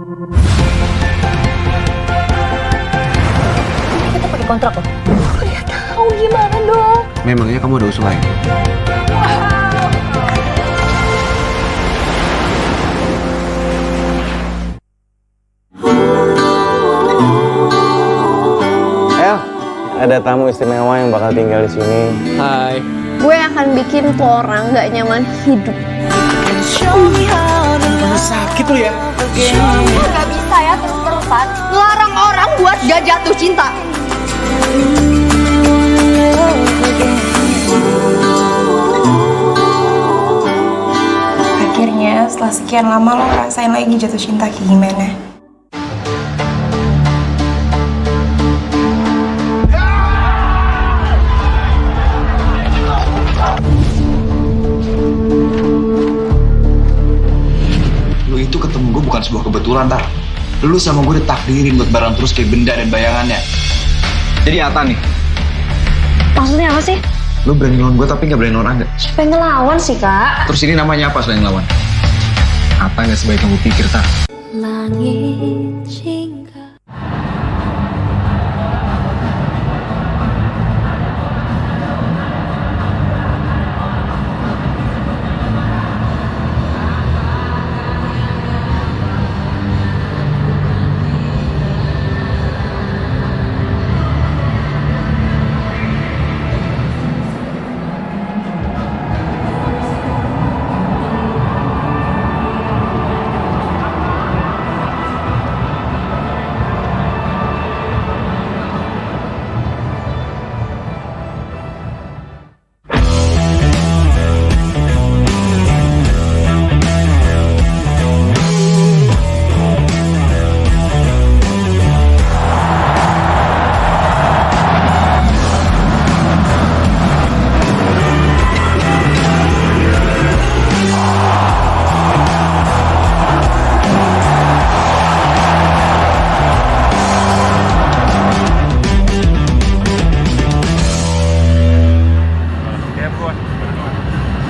Kita pakai kontrak loh. Aku nggak tahu gimana dong. Memangnya kamu ada usul lain? Ada tamu istimewa yang bakal tinggal di sini. Hai. Gue akan bikin tuh orang gak nyaman hidup. Sakit lu ya? Gak bisa ya terus-terusan ngelarang orang buat gak jatuh cinta. Akhirnya setelah sekian lama lo ngerasain lagi jatuh cinta kayak gimana? Itu ketemu gue bukan sebuah kebetulan, Tar. Lu sama gue ditakdirin buat bareng terus kayak benda dan bayangannya. Jadi apa nih? Maksudnya apa sih? Lu berani lawan gue tapi gak berani orang gak? Siapa yang ngelawan sih, Kak? Terus ini namanya apa selain lawan? Apa yang gak sebaik kamu pikir, Tar? Langit jingga.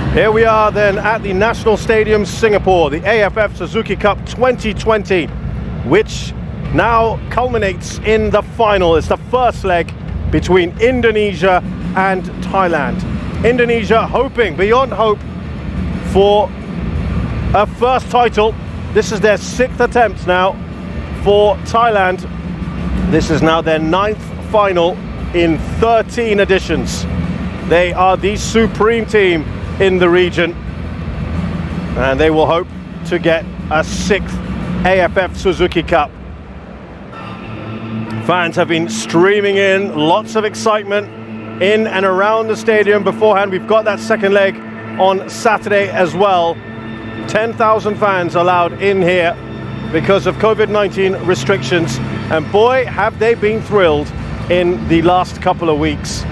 Here we are then at the National Stadium, Singapore, the AFF Suzuki Cup 2020, which now culminates in the final. It's the first leg between Indonesia and Thailand. Indonesia hoping beyond hope for a first title. This is their 6th attempt now for Thailand. This is now their 9th final in 13 editions. They are the supreme team in the region, and they will hope to get a 6th AFF Suzuki Cup. Fans have been streaming in, lots of excitement in and around the stadium beforehand. We've got that second leg on Saturday as well. 10,000 fans allowed in here because of COVID-19 restrictions, and boy have they been thrilled in the last couple of weeks.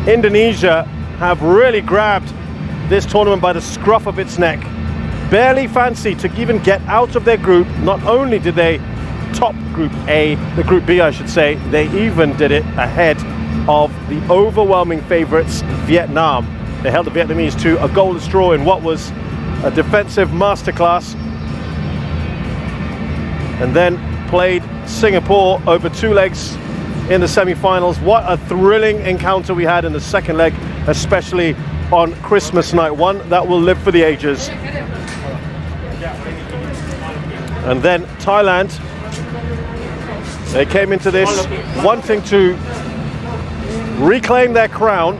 Indonesia have really grabbed this tournament by the scruff of its neck. Barely fancy to even get out of their group. Not only did they top Group A, the Group B I should say, they even did it ahead of the overwhelming favourites, Vietnam. They held the Vietnamese to a goalless draw in what was a defensive masterclass, and then played Singapore over 2 legs in the semi-finals. What a thrilling encounter we had in the second leg, especially on Christmas night, one that will live for the ages. And then Thailand, they came into this wanting to reclaim their crown,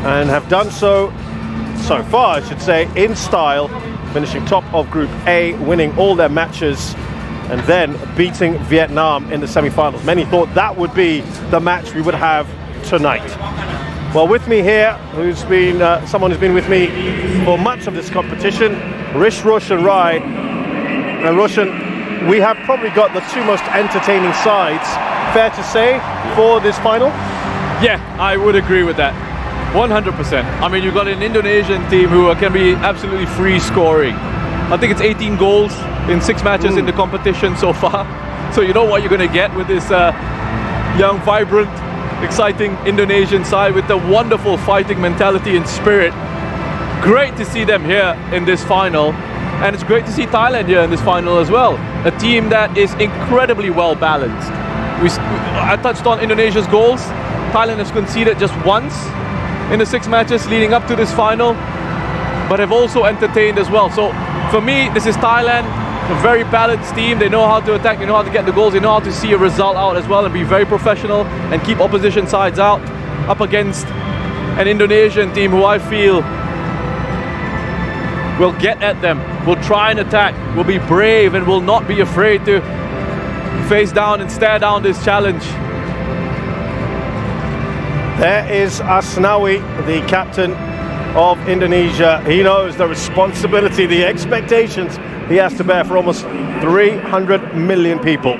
and have done so far, I should say, in style, finishing top of Group A, winning all their matches, and then beating Vietnam in the semi-finals. Many thought that would be the match we would have tonight. Well, with me here, who's been someone who's been with me for much of this competition, Roshan Rai. And Roshan, we have probably got the 2 most entertaining sides, fair to say, for this final? Yeah, I would agree with that. 100%. I mean, you've got an Indonesian team who can be absolutely free scoring. I think it's 18 goals in 6 matches in the competition so far. So you know what you're going to get with this young, vibrant, exciting Indonesian side with the wonderful fighting mentality and spirit. Great to see them here in this final, and it's great to see Thailand here in this final as well. a team that is incredibly well balanced. I touched on Indonesia's goals. Thailand has conceded just once in the 6 matches leading up to this final, but have also entertained as well. So for me, this is Thailand, a very balanced team. They know how to attack, they know how to get the goals, they know how to see a result out as well and be very professional and keep opposition sides out, up against an Indonesian team who I feel will get at them, will try and attack, will be brave and will not be afraid to face down and stare down this challenge. There is Asnawi, the captain of Indonesia. He knows the responsibility, the expectations he has to bear for almost 300 million people.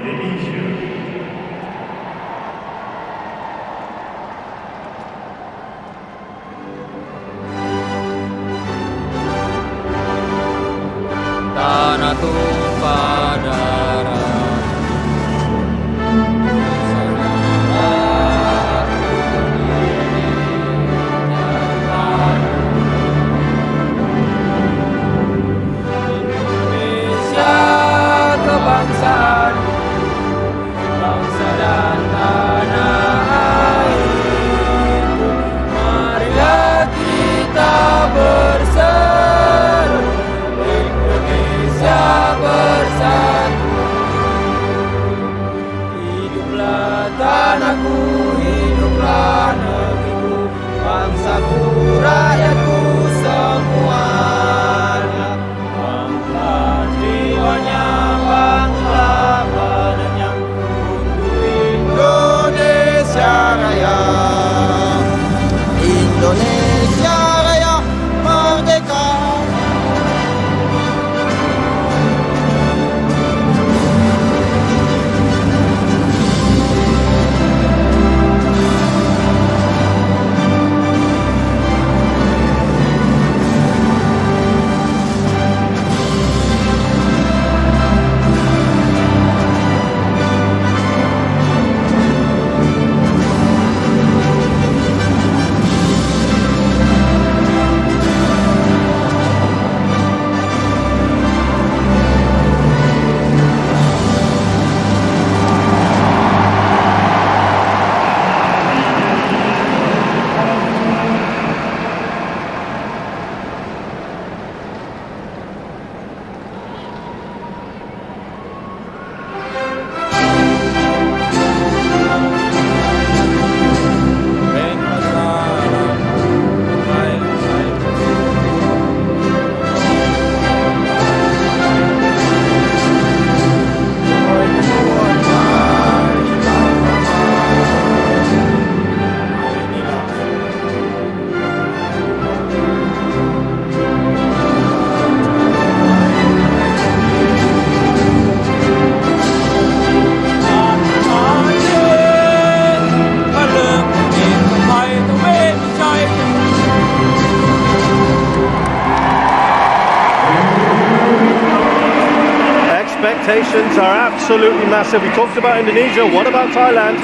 Expectations are absolutely massive. We talked about Indonesia. What about Thailand?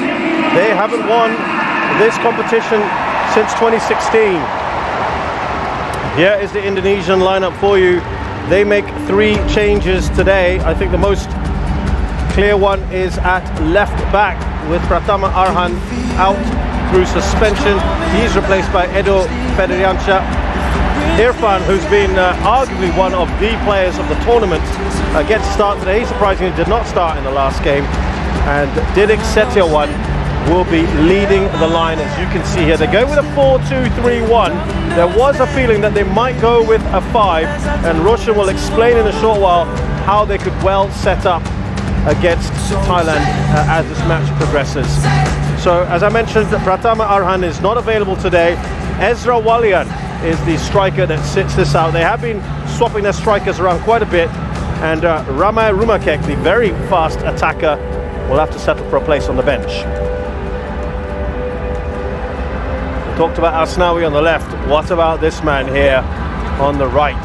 They haven't won this competition since 2016. Here is the Indonesian lineup for you. They make 3 changes today. I think the most clear one is at left back with Pratama Arhan out through suspension. He's replaced by Edo Federiansyah. Irfan, who's been arguably one of the players of the tournament, gets to start today. He surprisingly did not start in the last game. And Didik Setiawan will be leading the line, as you can see here. They go with a 4-2-3-1. There was a feeling that they might go with a 5, and Roshan will explain in a short while how they could well set up against Thailand as this match progresses. So, as I mentioned, Pratama Arhan is not available today. Ezra Walian is the striker that sits this out. They have been swapping their strikers around quite a bit, and Ramai Rumakek, the very fast attacker, will have to settle for a place on the bench. We talked about Asnawi on the left. What about this man here on the right?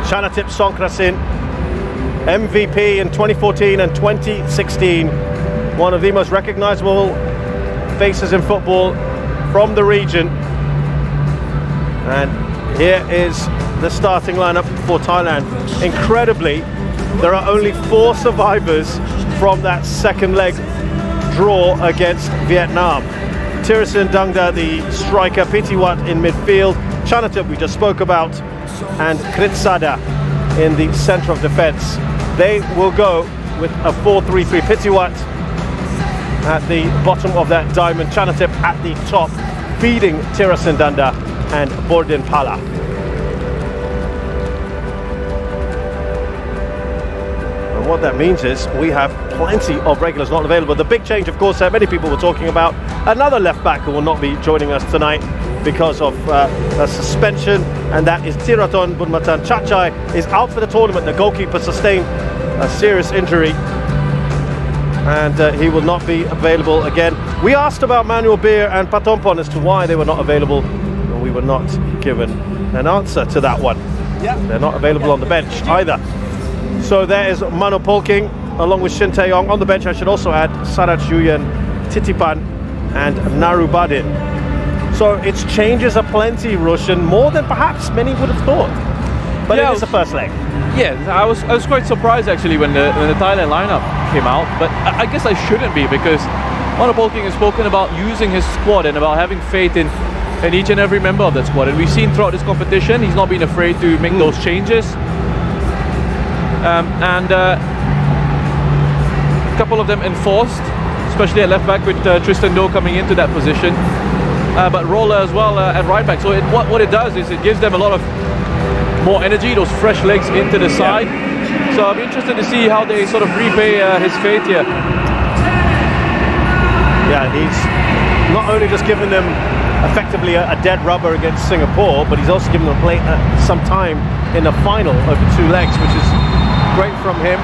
Chanatip Songkrasin, MVP in 2014 and 2016. One of the most recognizable faces in football from the region. And here is the starting lineup for Thailand. Incredibly, there are only 4 survivors from that second leg draw against Vietnam. Thirasin Dangda, the striker, Pitiwat in midfield, Chanatip we just spoke about, and Kritsada in the centre of defence. They will go with a 4-3-3. Pitiwat at the bottom of that diamond, Chanatip at the top, feeding Thirasin Dangda and Bordin Pala. And what that means is we have plenty of regulars not available. The big change, of course, that many people were talking about, another left back who will not be joining us tonight because of a suspension, and that is Tiraton Bunmatan Chachai, is out for the tournament. The goalkeeper sustained a serious injury, and he will not be available again. We asked about Manuel Beer and Patompon as to why they were not available, and we were not given an answer to that one. They're not available on the bench either. So there is Mano Polking along with Shin Taeyong. On the bench, I should also add Sarat Juyen, Titipan and Narubadin. So its changes are plenty, Roshan, more than perhaps many would have thought. But it is the first leg. Yeah, I was quite surprised actually when the Thailand lineup came out, but I guess I shouldn't be, because Mano Polking has spoken about using his squad and about having faith in each and every member of that squad, and we've seen throughout this competition he's not been afraid to make those changes. A couple of them enforced, especially at left back with Tristan Doe coming into that position, but Roller as well at right back. So what it does is it gives them a lot of more energy, those fresh legs into the side. So I'll be interested to see how they sort of repay his faith here. Yeah, he's not only just given them effectively a dead rubber against Singapore, but he's also given them some time in the final over 2 legs, which is great from him.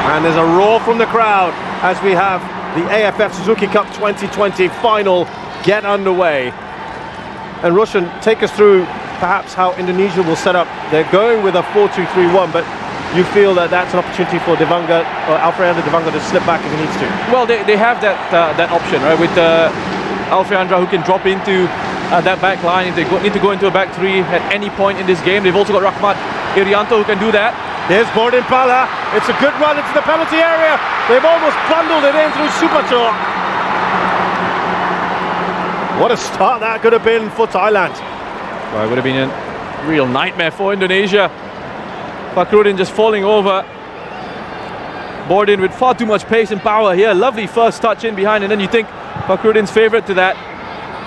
And there's a roar from the crowd as we have the AFF Suzuki Cup 2020 final get underway. And Roshan, take us through perhaps how Indonesia will set up. They're going with a 4-2-3-1, but you feel that that's an opportunity for Devanga, or Alfreandra Devanga, to slip back if he needs to? Well, they have that option, right, with Alfreandra, who can drop into that back line if they need to go into a back 3 at any point in this game. They've also got Rahmat Irianto who can do that. There's Bordin Pala. It's a good run into the penalty area. They've almost bundled it in through Supator. What a start that could have been for Thailand. Well, it would have been a real nightmare for Indonesia. Fakhrudin just falling over. Bordin with far too much pace and power here. Lovely first touch in behind, and then you think Fakhrudin's favourite to that.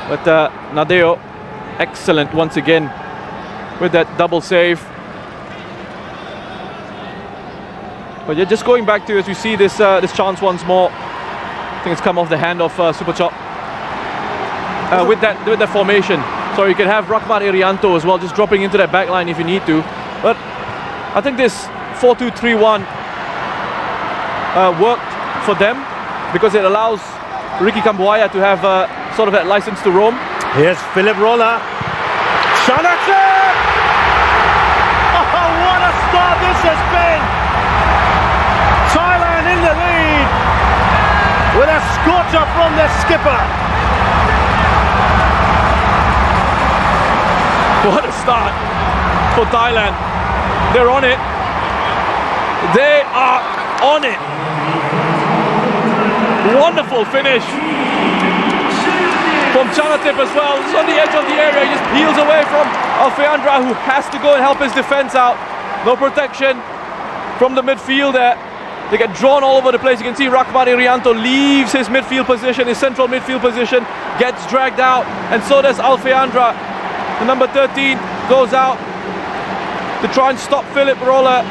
But Nadeo, excellent once again with that double save. But yeah, just going back to, as we see this chance once more, I think it's come off the hand of Super Chop. With that formation. So you can have Rahmat Irianto as well, just dropping into that back line if you need to. But I think this 4-2-3-1 worked for them, because it allows Ricky Kambuaya to have sort of that license to roam. Here's Philip Roller. Chanatip! Oh, what a start this has been! Thailand in the lead with a scorcher from their skipper. What a start for Thailand. They're on it. They are on it. Wonderful finish from Chanatip as well. It's on the edge of the area. He just peels away from Alfreandra, who has to go and help his defense out. No protection from the midfield there. They get drawn all over the place. You can see Rahmat Irianto leaves his midfield position, his central midfield position, gets dragged out, and so does Alfreandra. The number 13 goes out to try and stop Philip Roller,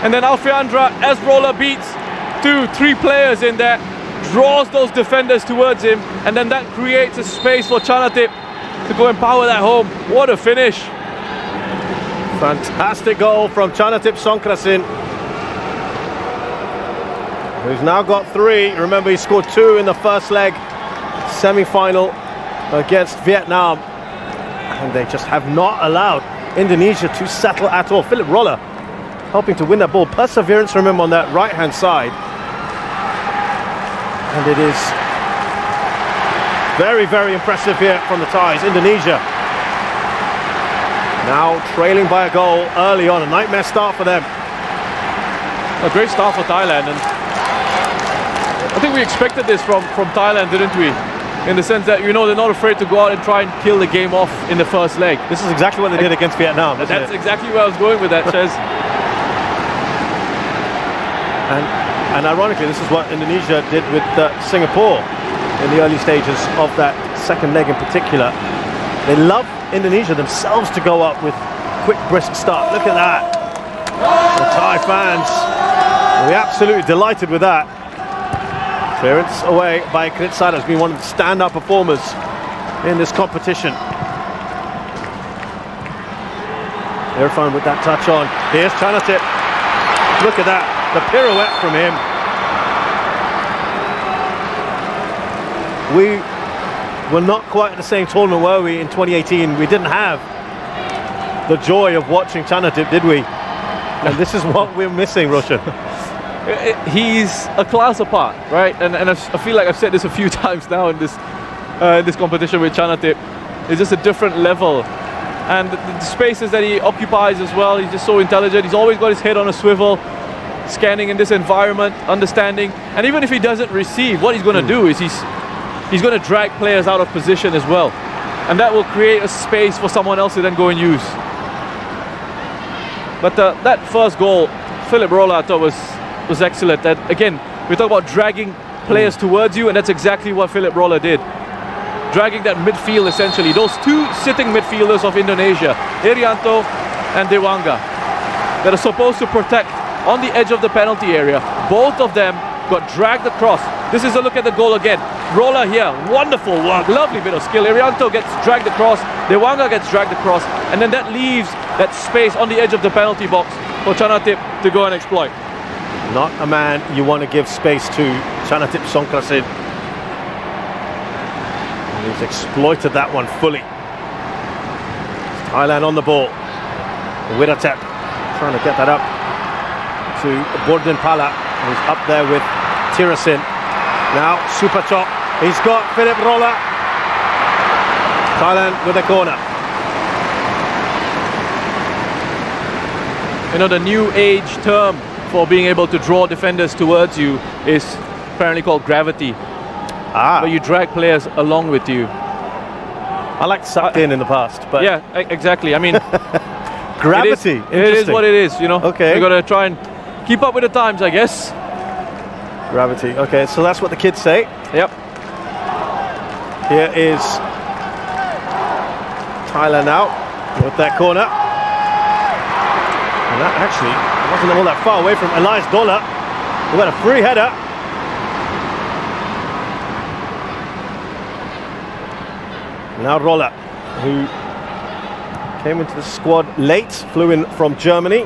and then Alfreandra, as Roller beats 2-3 players in there, draws those defenders towards him, and then that creates a space for Chanatip to go and power that home. What a finish. Fantastic goal from Chanatip Songkrasin, who's now got 3. Remember, he scored 2 in the first leg semi-final against Vietnam, and they just have not allowed Indonesia to settle at all. Philip Roller helping to win that ball. Perseverance from him on that right-hand side. And it is very, very impressive here from the Thais. Indonesia now trailing by a goal early on. A nightmare start for them. a great start for Thailand, and I think we expected this from Thailand, didn't we? In the sense that, you know, they're not afraid to go out and try and kill the game off in the first leg. This is exactly what they did against Vietnam. That's exactly where I was going with that, Chez. And ironically, this is what Indonesia did with Singapore in the early stages of that second leg in particular. They love Indonesia themselves to go up with quick, brisk start. Look at that. The Thai fans will be absolutely delighted with that. Clearance away by Kritsada, has been one of the stand-up performers in this competition. Irfan with that touch on. Here's Chanatip. Look at that, the pirouette from him. We were not quite at the same tournament, were we, in 2018? We didn't have the joy of watching Chanatip, did we? And this is what we're missing, Roshan. He's a class apart, right? And I feel like I've said this a few times now in this competition with Chanatip. It's just a different level. And the spaces that he occupies as well, he's just so intelligent. He's always got his head on a swivel, scanning in this environment, understanding. And even if he doesn't receive, what he's going to do is he's going to drag players out of position as well. And that will create a space for someone else to then go and use. But that first goal, Philip Rolla, I thought was excellent. And again, we talk about dragging players towards you, and that's exactly what Philip Rolla did. Dragging that midfield, essentially. Those two sitting midfielders of Indonesia, Irianto and Dewanga, that are supposed to protect on the edge of the penalty area. Both of them got dragged across. This is a look at the goal again. Rolla here, wonderful work, lovely bit of skill. Irianto gets dragged across, Dewanga gets dragged across, and then that leaves that space on the edge of the penalty box for Chanatip to go and exploit. Not a man you want to give space to, Chanatip Songkrasin. He's exploited that one fully. Thailand on the ball. Wiratep trying to get that up to Borden Pala, who's up there with Tirasin. Now Super Chop. He's got Philip Rolla. Thailand with a corner. You know, the new age term for being able to draw defenders towards you is apparently called gravity. Where you drag players along with you. I like sucked in the past, but yeah, exactly. I mean, gravity. It is what it is, you know. Okay. You got to try and keep up with the times, I guess. Gravity. Okay, so that's what the kids say. Yep. Here is Thailand now with that corner. And that actually wasn't all that far away from Elias Dola, who had a free header. Now Rolla, who came into the squad late, flew in from Germany.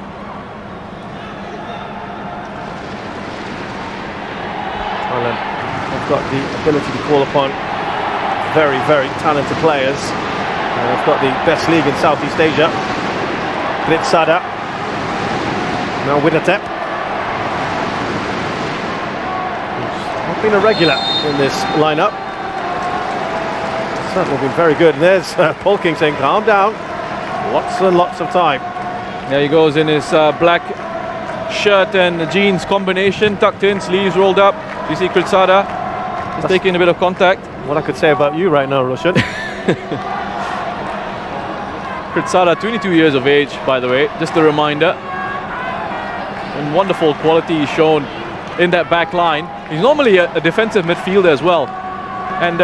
Thailand have got the ability to call upon very, very talented players. They've got the best league in Southeast Asia. Kritsada. Now Wiratep. He's not been a regular in this lineup. Certainly been very good. And there's Paul King saying, calm down. Lots and lots of time. There he goes in his black shirt and jeans combination, tucked in, sleeves rolled up. You see Kritsada is taking a bit of contact. What I could say about you right now, Roshan. Kritsada, 22 years of age, by the way, just a reminder. And wonderful quality shown in that back line. He's normally a defensive midfielder as well. And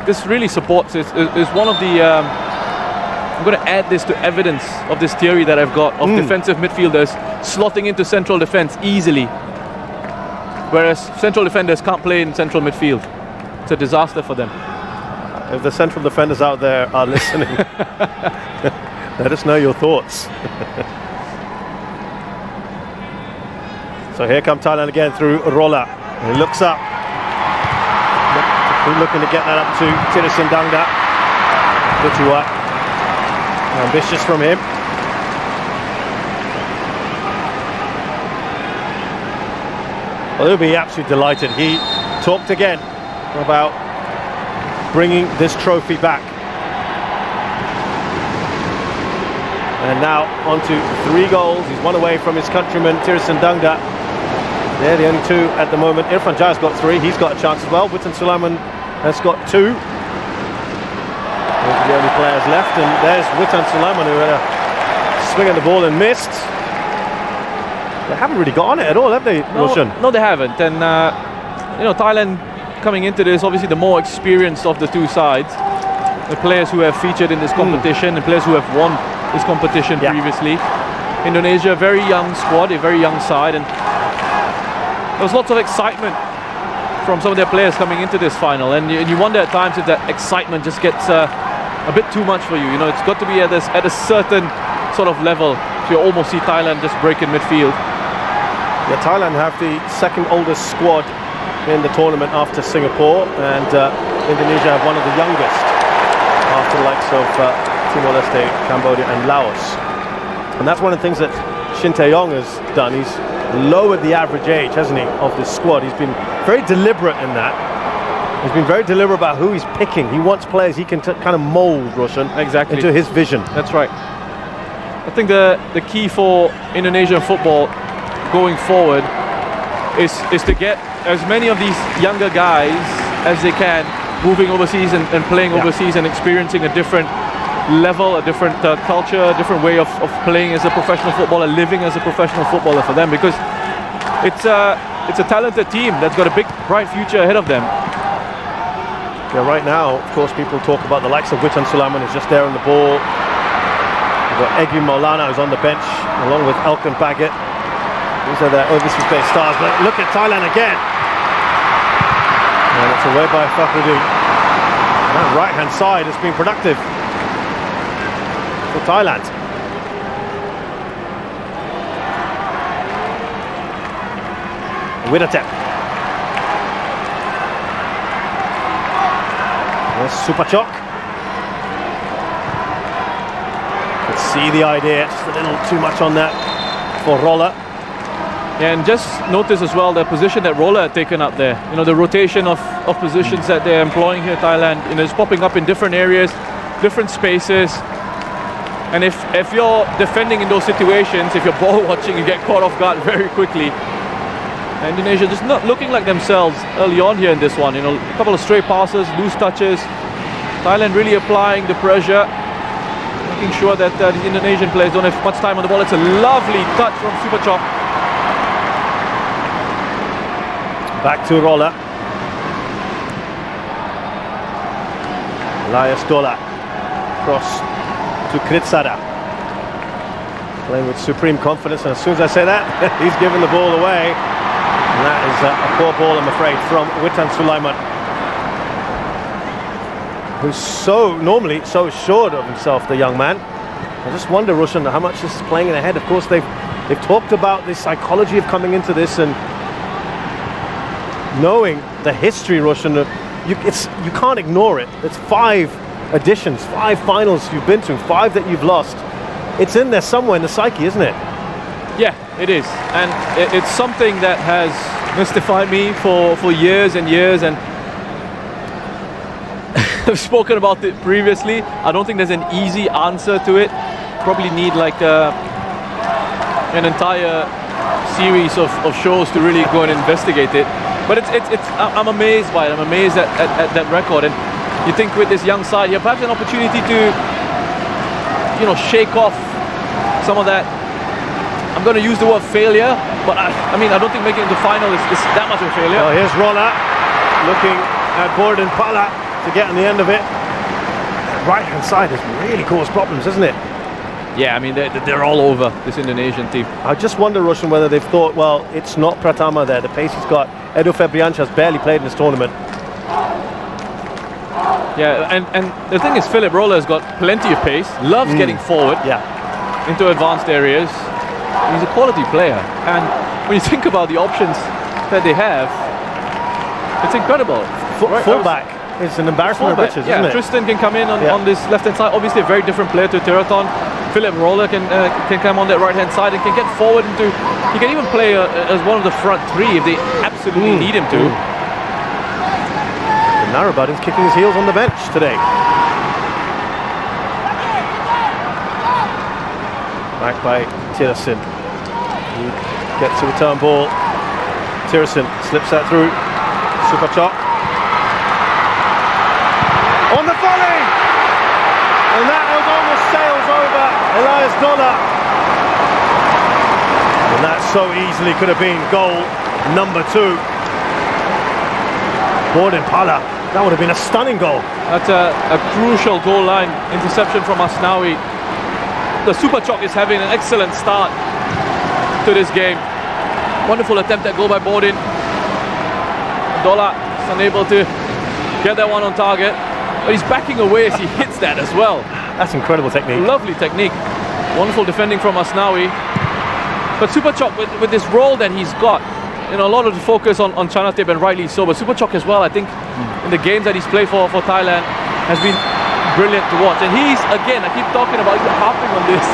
this really supports it. Is one of the I'm going to add this to evidence of this theory that I've got of defensive midfielders slotting into central defense easily, whereas central defenders can't play in central midfield. It's a disaster for them. If the central defenders out there are listening, let us know your thoughts. So here come Thailand again through Rolla. He looks up. Looking to get that up to Tirasin Dangda. Butua. Ambitious from him. Well, he'll be absolutely delighted. He talked again about bringing this trophy back. And now on to 3 goals. He's one away from his countryman, Tirsan Dangda. They're the only 2 at the moment. Irfan Jai's got 3. He's got a chance as well. Witan Sulaiman has got 2. Those are the only players left. And there's Witan Sulaiman, who had a swing at the ball and missed. They haven't really got on it at all, have they, Roshan? No, they haven't. And, you know, Thailand coming into this, obviously the more experienced of the 2 sides. The players who have featured in this competition, the players who have won this competition previously. Indonesia, a very young squad, a very young side. And there was lots of excitement from some of their players coming into this final. And you wonder at times if that excitement just gets a bit too much for you. You know, it's got to be at a certain sort of level. So you almost see Thailand just break in midfield. Yeah, Thailand have the 2nd oldest squad in the tournament after Singapore, and Indonesia have one of the youngest after the likes of Timor-Leste, Cambodia and Laos. And that's one of the things that Shin Tae-yong has done. He's lowered the average age, hasn't he, of this squad. He's been very deliberate in that. He's been very deliberate about who he's picking. He wants players he can kind of mould, Roshan, into his vision. That's right. I think the key for Indonesian football going forward is to get as many of these younger guys as they can moving overseas and playing overseas and experiencing a different level, a different culture, a different way of playing as a professional footballer, living as a professional footballer for them, because it's a talented team that's got a big, bright future ahead of them. Yeah, right now, of course, people talk about the likes of Witan Sulaiman, who's just there on the ball. We've got Egi Maulana, who's on the bench, along with Elkan Baggett. These are the overseas-based stars. But look at Thailand again. And it's away by Fakhruddin. That right-hand side has been productive for Thailand. Widatep. There's Supachok. Could see the idea, just a little too much on that for Roller. Yeah, and just notice as well the position that Roller had taken up there. You know, the rotation of positions that they're employing here in Thailand. You know, it's popping up in different areas, different spaces. And if you're defending in those situations, if you're ball watching, you get caught off guard very quickly. And Indonesia just not looking like themselves early on here in this one. You know, a couple of stray passes, loose touches. Thailand really applying the pressure, making sure that the Indonesian players don't have much time on the ball. It's a lovely touch from Supachok. Back to Roller. Elias Dola. Cross to Kritsada. Playing with supreme confidence, and as soon as I say that, he's given the ball away. And that is a poor ball, I'm afraid, from Witan Sulaiman, who's normally so assured of himself, the young man. I just wonder, Roshan, how much this is playing in the head. Of course, they've talked about the psychology of coming into this, and knowing the history, Roshan, you can't ignore it. It's 5 editions, 5 finals you've been to, 5 that you've lost. It's in there somewhere in the psyche, isn't it? Yeah, it is, and it's something that has mystified me for years and years, and I've spoken about it previously. I don't think there's an easy answer to it. Probably need like an entire series of shows to really go and investigate it. But I'm amazed by it. I'm amazed at that record. And you think with this young side, you have perhaps an opportunity to, you know, shake off some of that. I'm going to use the word failure, but I mean, I don't think making it to the final is that much of a failure. Well, here's Roller looking at Borden Pala to get on the end of it. Right hand side has really caused problems, hasn't it? Yeah, I mean, they're all over this Indonesian team. I just wonder, Roshan, whether they've thought, well, it's not Pratama there. The pace he's got. Edo Febriancha has barely played in this tournament. Yeah, and the thing is, Philip Roller has got plenty of pace, loves getting forward into advanced areas. He's a quality player. And when you think about the options that they have, it's incredible. Fullback is an embarrassment of riches, isn't it? Tristan can come in on this left-hand side. Obviously a very different player to Teraton. Philip Roller can come on that right-hand side and can get forward into... He can even play as one of the front 3 if they absolutely need him to. Narrabudin's kicking his heels on the bench today. Back by Tirasin. He gets a return ball. Tirasin slips that through. Super chop. On the volley! And that almost sails over Elias Dollar. And that so easily could have been goal number 2. Borden Pala. That would have been a stunning goal. That's a crucial goal line interception from Asnawi. The Super Chok is having an excellent start to this game. Wonderful attempt at goal by Borden. Dola is unable to get that one on target, but he's backing away as he hits that as well. That's incredible technique. Lovely technique. Wonderful defending from Asnawi. But Super Chok, with this role that he's got, you know, a lot of the focus on Chanatip, and rightly so, but Super Chok as well, I think, in the games that he's played for Thailand, has been brilliant to watch. And he's, again, I keep talking about, he's harping on this,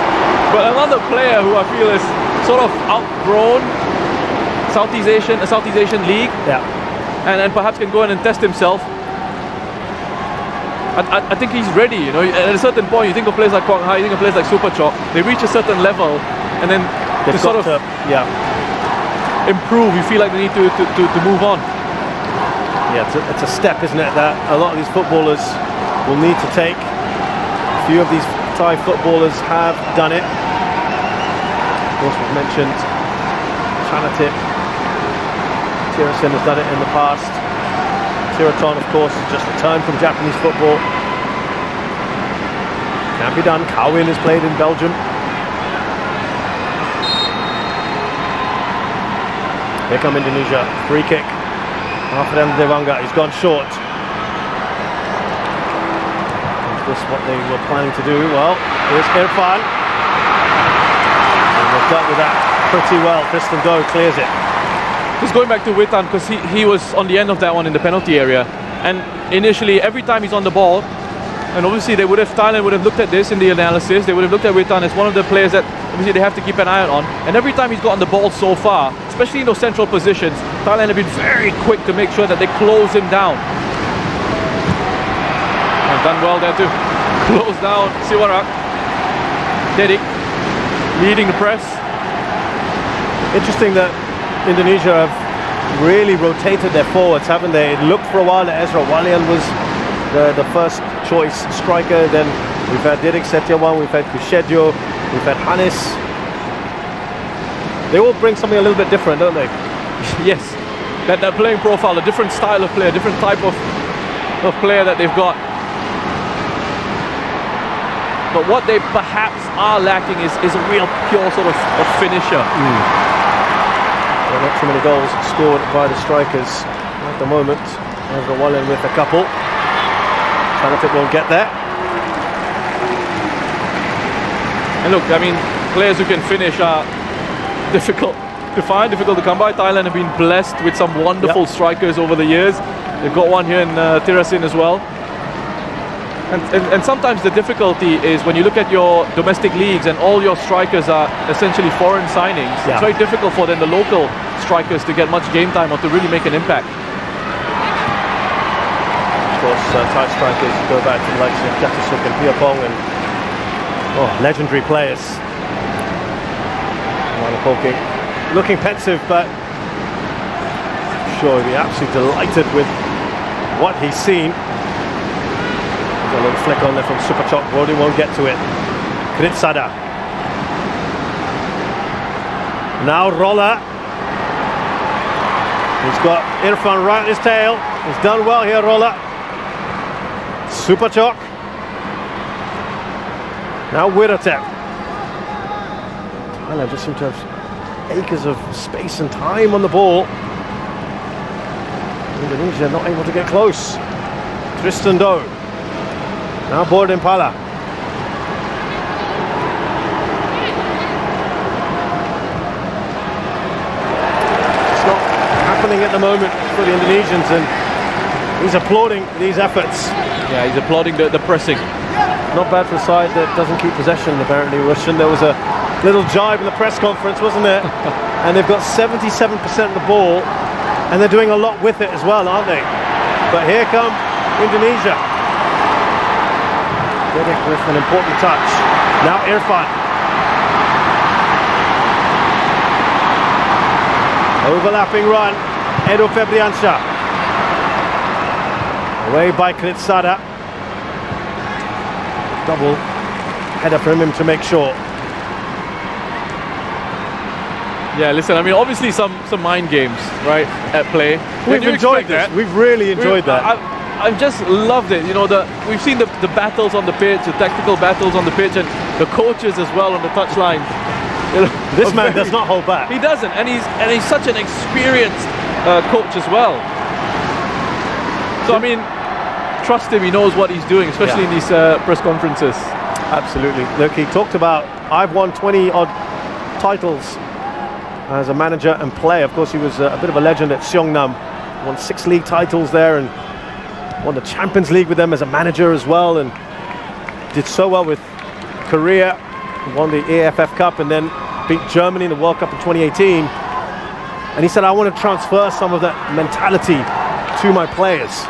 but another player who I feel is sort of outgrown Southeast Asian League, and perhaps can go in and test himself. I think he's ready, you know. At a certain point, you think of players like Quang Hai, you think of players like Super Chok, they reach a certain level, and then to sort of improve, you feel like they need to move on. Yeah, it's a step, isn't it, that a lot of these footballers will need to take. A few of these Thai footballers have done it. Of course, we've mentioned Chanatip. Tirasin has done it in the past. Tiraton, of course, has just returned from Japanese football. Can be done. Kawin has played in Belgium. Here come Indonesia. Free kick. Alfredo Dewanga. He's gone short. Is this what they were planning to do? Well, here's Irfan. And they've dealt with that pretty well. Tristan Doe clears it. Just going back to Witan, because he was on the end of that one in the penalty area, and initially every time he's on the ball, and obviously Thailand would have looked at this in the analysis, they would have looked at Witan as one of the players that obviously they have to keep an eye on, and every time he's gotten the ball so far, especially in those central positions, Thailand have been very quick to make sure that they close him down. And done well there too. Close down Siwarak. Dedik leading the press. Interesting that Indonesia have really rotated their forwards, haven't they? It looked for a while that Ezra Walian was the first choice striker. Then we've had Didik Setiawan, we've had Kushedjo, we've had Hanis. They all bring something a little bit different, don't they? Yes, that playing profile, a different style of player, different type of player that they've got. But what they perhaps are lacking is a real pure sort of finisher. Well, not too many goals scored by the strikers at the moment. Ezra Walian with a couple. Chanatip won't get there. And look, I mean, players who can finish are difficult to find, difficult to come by. Thailand have been blessed with some wonderful strikers over the years. They've got one here in Tirasin as well. And sometimes the difficulty is when you look at your domestic leagues and all your strikers are essentially foreign signings, it's very difficult for then the local strikers to get much game time or to really make an impact. Of course, Thai strikers go back to the likes of Jatusuk and Piapong and legendary players. Looking pensive, but I'm sure he'll be absolutely delighted with what he's seen. A little flick on there from Super Chok. Brody won't get to it. Kritsada. Now Roller. He's got Irfan right on his tail. He's done well here, Roller. Super Chok. Now Wiratep. Well, I just seem to have acres of space and time on the ball. Indonesia not able to get close. Tristan Doe. Now Borden Pala. It's not happening at the moment for the Indonesians, and he's applauding these efforts. Yeah, he's applauding the pressing. Not bad for a side that doesn't keep possession, apparently, Russian. There was a little jibe in the press conference, wasn't there? And they've got 77% of the ball, and they're doing a lot with it as well, aren't they? But here come Indonesia. Didik with an important touch. Now Irfan. Overlapping run. Edo Febriança. Away by Klitsada. Double header from him to make sure. Yeah, listen, I mean, obviously some mind games, right, at play. We've enjoyed this. That. We've really enjoyed that. I've just loved it. You know, we've seen the battles on the pitch, the tactical battles on the pitch, and the coaches as well on the touchline. You know, this man does not hold back. He doesn't, and he's such an experienced coach as well. So I mean, trust him. He knows what he's doing, especially in these press conferences. Absolutely. Look, he talked about, I've won 20 odd titles as a manager and player. Of course, he was a bit of a legend at Seongnam. Won 6 league titles there and won the Champions League with them as a manager as well, and did so well with Korea. Won the AFF Cup and then beat Germany in the World Cup in 2018. And he said, I want to transfer some of that mentality to my players.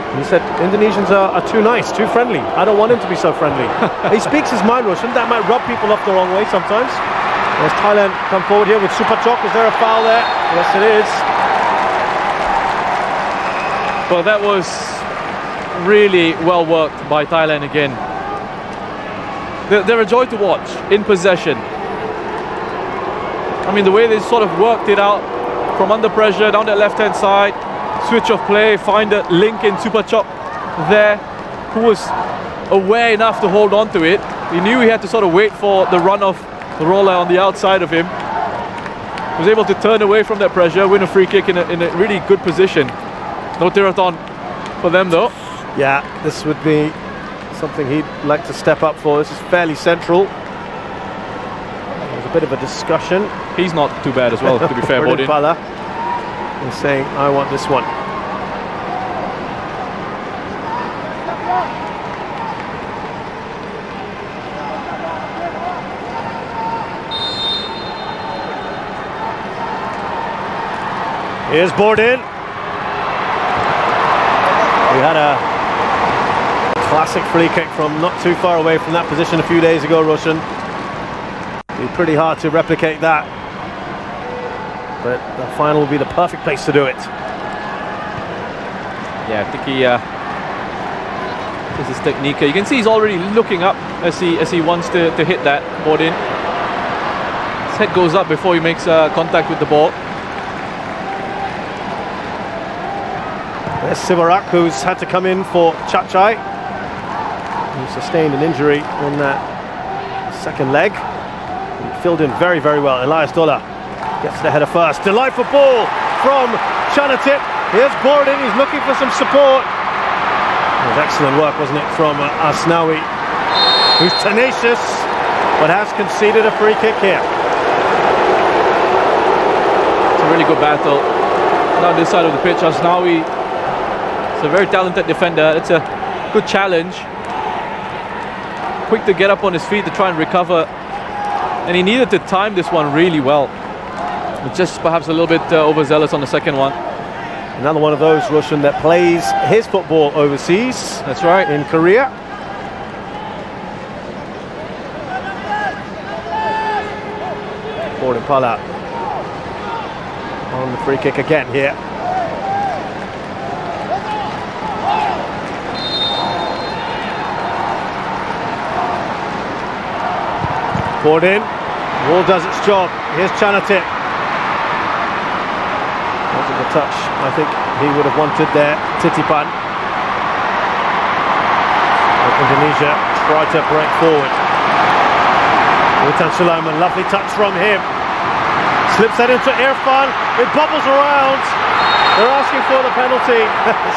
And he said, Indonesians are too nice, too friendly. I don't want him to be so friendly. He speaks his mind, Roshan. That might rub people off the wrong way sometimes. As Thailand come forward here with Supachok. Is there a foul there? Yes, it is. Well, that was really well worked by Thailand again. They're a joy to watch in possession. I mean, the way they sort of worked it out from under pressure down that left-hand side, switch of play, find a link in Supachok there, who was aware enough to hold on to it. He knew he had to sort of wait for the run of the roller on the outside of him. Was able to turn away from that pressure, win a free kick in a really good position. No Tirathon for them though. Yeah, this would be something he'd like to step up for. This is fairly central. There's a bit of a discussion. He's not too bad as well, to be fair, Bodin. He's saying, I want this one. Here's Bodin. We had a classic free kick from not too far away from that position a few days ago, Roshan. It'd be pretty hard to replicate that, but the final will be the perfect place to do it. Yeah, I think he this is technique. You can see he's already looking up as he wants to hit that. Bodin. His head goes up before he makes contact with the ball. There's Sivarak, who's had to come in for Chachai, who sustained an injury in that second leg. He filled in very, very well. Elias Dola gets the header first. Delightful ball from Chanatip. Here's Borden, he's looking for some support. It was excellent work, wasn't it, from Asnawi, who's tenacious, but has conceded a free kick here. It's a really good battle. Now this side of the pitch, Asnawi is a very talented defender. It's a good challenge. Quick to get up on his feet to try and recover. And he needed to time this one really well. Just perhaps a little bit overzealous on the second one. Another one of those, Roshan, that plays his football overseas. That's right. In Korea. Borden Pala on the free kick again here. Borden, ball does its job. Here's Chanatip. Wasn't the touch I think he would have wanted there. Titipan. Indonesia try to break forward. Witan Sulaiman, lovely touch from him. Slips that into Irfan. It bubbles around. They're asking for the penalty.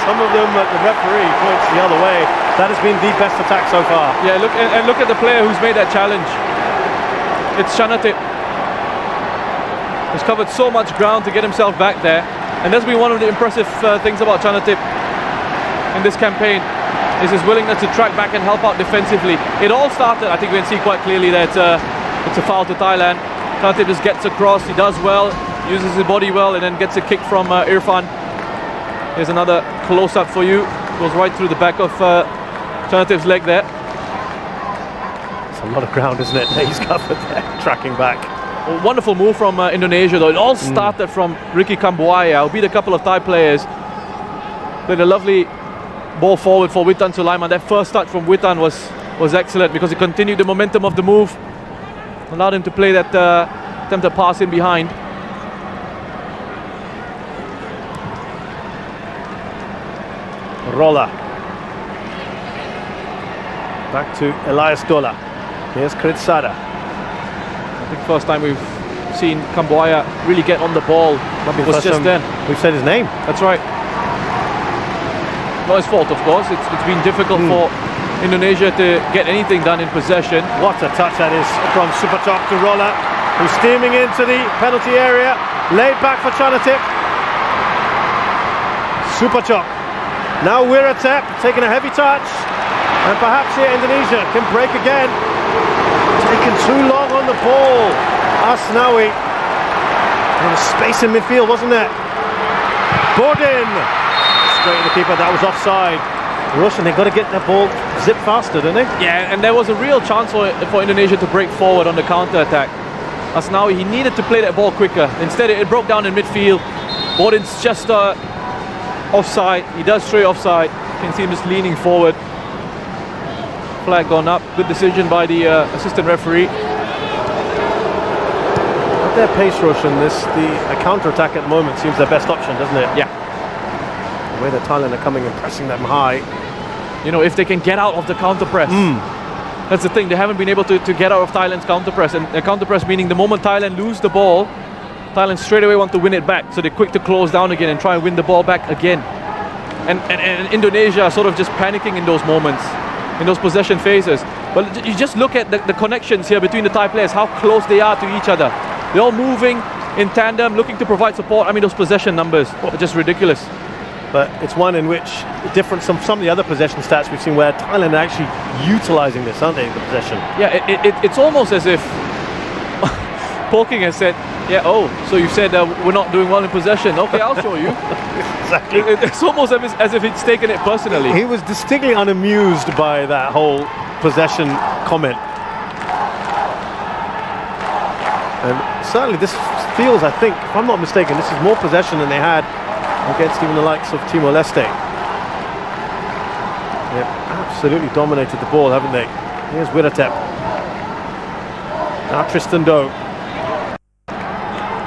Some of them, the referee points the other way. That has been the best attack so far. Yeah, look and look at the player who's made that challenge. It's Chanatip. He's covered so much ground to get himself back there, and that's been one of the impressive things about Chanatip in this campaign, is his willingness to track back and help out defensively. It all started, I think we can see quite clearly that it's a foul to Thailand. Chanatip just gets across, he does well, uses his body well, and then gets a kick from Irfan. Here's another close-up for you. Goes right through the back of Chanatip's leg there. A lot of ground, isn't it? He's covered there, tracking back. A wonderful move from Indonesia, though. It all started from Ricky Kambuaya, who beat a couple of Thai players. Played a lovely ball forward for Witan Sulaiman. That first touch from Witan was excellent because it continued the momentum of the move. Allowed him to play that attempted pass in behind. Rolla. Back to Elias Dola. Here's Kritsada. I think first time we've seen Kambuaya really get on the ball was just then. We've said his name. That's right. Not his fault, of course. It's been difficult for Indonesia to get anything done in possession. What a touch that is from Supachok to Rolla, who's steaming into the penalty area. Laid back for Chanatip. Supachok. Now Wiratep taking a heavy touch. And perhaps here Indonesia can break again. Taken too long on the ball. Asnawi. There was space in midfield, wasn't there? Bordin. Straight to the keeper, that was offside. Russian, they've got to get that ball zip faster, don't they? Yeah, and there was a real chance for Indonesia to break forward on the counter-attack. Asnawi, he needed to play that ball quicker. Instead, it broke down in midfield. Bordin's just offside. He does stray offside. You can see him just leaning forward. Flag gone up. Good decision by the assistant referee. At their pace, Russian, the counter-attack at the moment seems their best option, doesn't it? Yeah. The way that Thailand are coming and pressing them high. You know, if they can get out of the counter-press. That's the thing, they haven't been able to get out of Thailand's counter-press. And counter-press meaning the moment Thailand lose the ball, Thailand straight away want to win it back. So they're quick to close down again and try and win the ball back again. And Indonesia are sort of just panicking in those moments, in those possession phases. But you just look at the connections here between the Thai players, how close they are to each other. They're all moving in tandem, looking to provide support. I mean, those possession numbers are just ridiculous. But it's one in which, different from some of the other possession stats we've seen, where Thailand are actually utilising this, aren't they, the possession? Yeah, it's almost as if Polking has said, yeah, oh, so you said we're not doing well in possession. Okay, I'll show you. Exactly. It's almost as if he's taken it personally. He was distinctly unamused by that whole possession comment. And certainly this feels, I think, if I'm not mistaken, this is more possession than they had against even the likes of Timor-Leste. They've absolutely dominated the ball, haven't they? Here's Wiratep. Now Tristan Doe.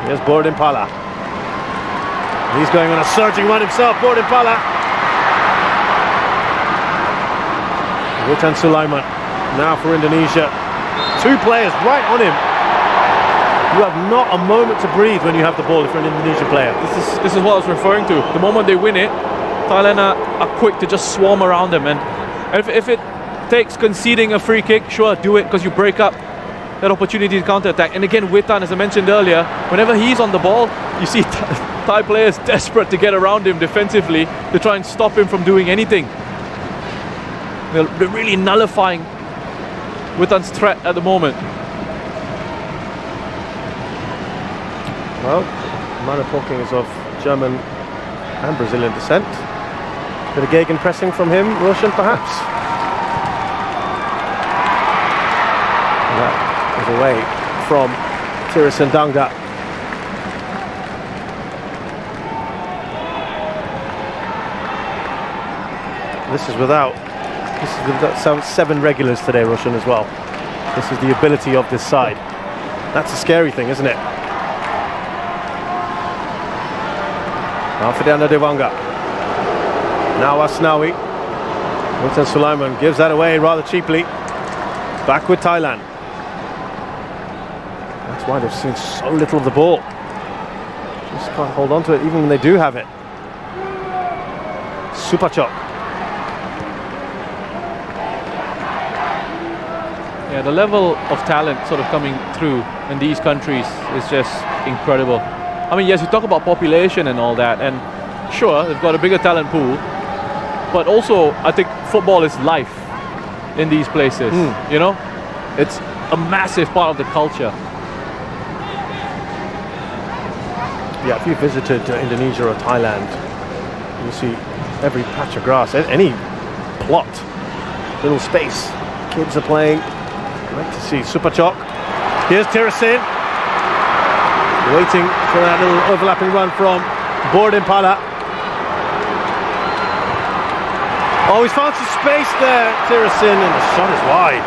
Here's Bordin Pala. He's going on a surging run himself, Bordin Pala. Witan Sulaiman. Now for Indonesia. Two players right on him. You have not a moment to breathe when you have the ball if you're an Indonesian player. This is what I was referring to. The moment they win it, Thailand are quick to just swarm around them. And if it takes conceding a free kick, sure, do it, because you break up that opportunity to counter-attack. And again, Witan, as I mentioned earlier, whenever he's on the ball, you see Thai players desperate to get around him defensively to try and stop him from doing anything. They're really nullifying Witan's threat at the moment. Well, Manu Polking is of German and Brazilian descent. Bit of Gagan pressing from him, Russian perhaps. And that is away from Tirisan Dangda. This is without 7 regulars today, Russian, as well. This is the ability of this side. That's a scary thing, isn't it? Alfredo Dewanga. Now Asnawi. Witan Sulaiman gives that away rather cheaply. Back with Thailand. That's why they've seen so little of the ball. Just can't hold on to it even when they do have it. Supachok. Yeah, the level of talent sort of coming through in these countries is just incredible. I mean, yes, you talk about population and all that, and sure, they've got a bigger talent pool, but also, I think football is life in these places, you know? It's a massive part of the culture. Yeah, if you visited Indonesia or Thailand, you see every patch of grass, any plot, little space, kids are playing. Great to see. Supachok. Here's Tirasin. Waiting for that little overlapping run from Bordimpala. Oh, he's found some space there, Tirasin, and the shot is wide.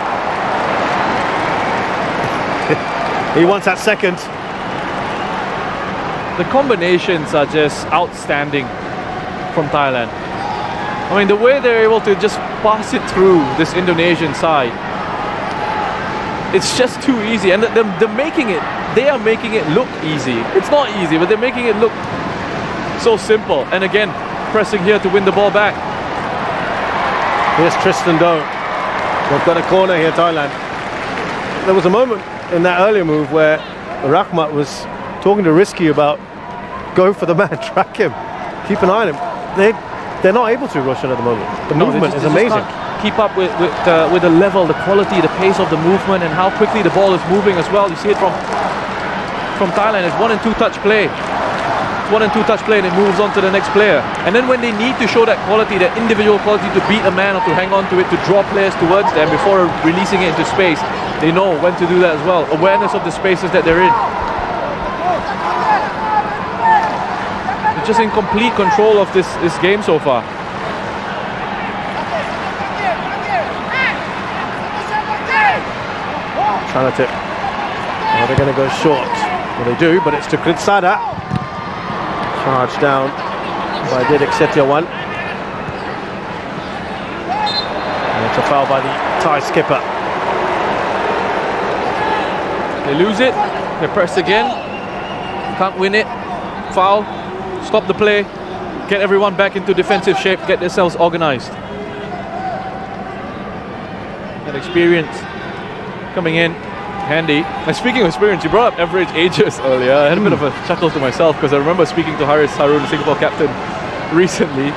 He wants that second. The combinations are just outstanding from Thailand. I mean, the way they're able to just pass it through this Indonesian side, it's just too easy. And they're making it, they are making it look easy. It's not easy, but they're making it look so simple. And again, pressing here to win the ball back. Here's Tristan Doe. They've got a corner here, Thailand. There was a moment in that earlier move where Rahmat was talking to Risky about go for the man, track him, keep an eye on him. They're not able to, Roshan, at the moment. The movement is amazing. Keep up with the level, the quality, the pace of the movement, and how quickly the ball is moving as well. You see it from Thailand. It's 1 and 2 touch play. It's 1 and 2 touch play, and it moves on to the next player. And then when they need to show that quality, that individual quality to beat a man or to hang on to it, to draw players towards them before releasing it into space, they know when to do that as well. Awareness of the spaces that they're in. They're just in complete control of this game so far. Tip. Are they going to go short? Well, they do, but it's to Kritsada. Charged down by Didik Setiawan. And it's a foul by the Thai skipper. They lose it, they press again, can't win it, foul, stop the play, get everyone back into defensive shape, get themselves organized. That experience coming in handy. And speaking of experience, you brought up average ages earlier. I had a bit of a chuckle to myself because I remember speaking to Haris Harun, the Singapore captain, recently,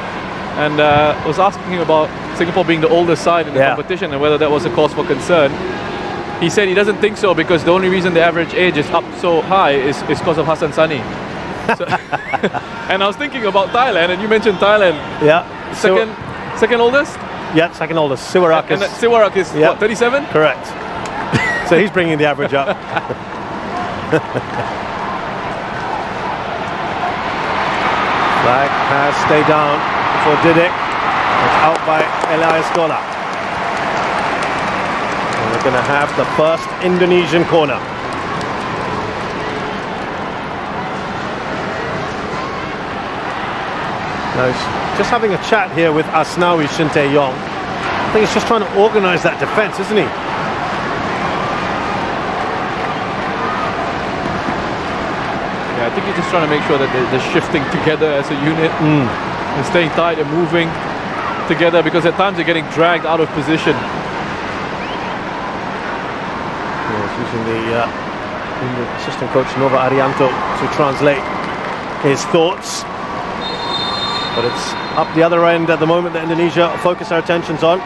and was asking him about Singapore being the oldest side in the competition and whether that was a cause for concern. He said he doesn't think so because the only reason the average age is up so high is because of Hassan Sani. So and I was thinking about Thailand, and you mentioned Thailand. Yeah. Second oldest? Yeah, second oldest. Siwarak and Siwarak is what, 37? Correct. So he's bringing the average up. Flag has stayed down for Didik. It's out by Elias Gola. And we're going to have the first Indonesian corner. Now he's just having a chat here with Asnawi Shintae-yong. I think he's just trying to organise that defence, isn't he? I think you're just trying to make sure that they're shifting together as a unit and staying tight and moving together, because at times they're getting dragged out of position. He's using the assistant coach Nova Arianto to translate his thoughts. But it's up the other end at the moment that Indonesia focus our attentions on.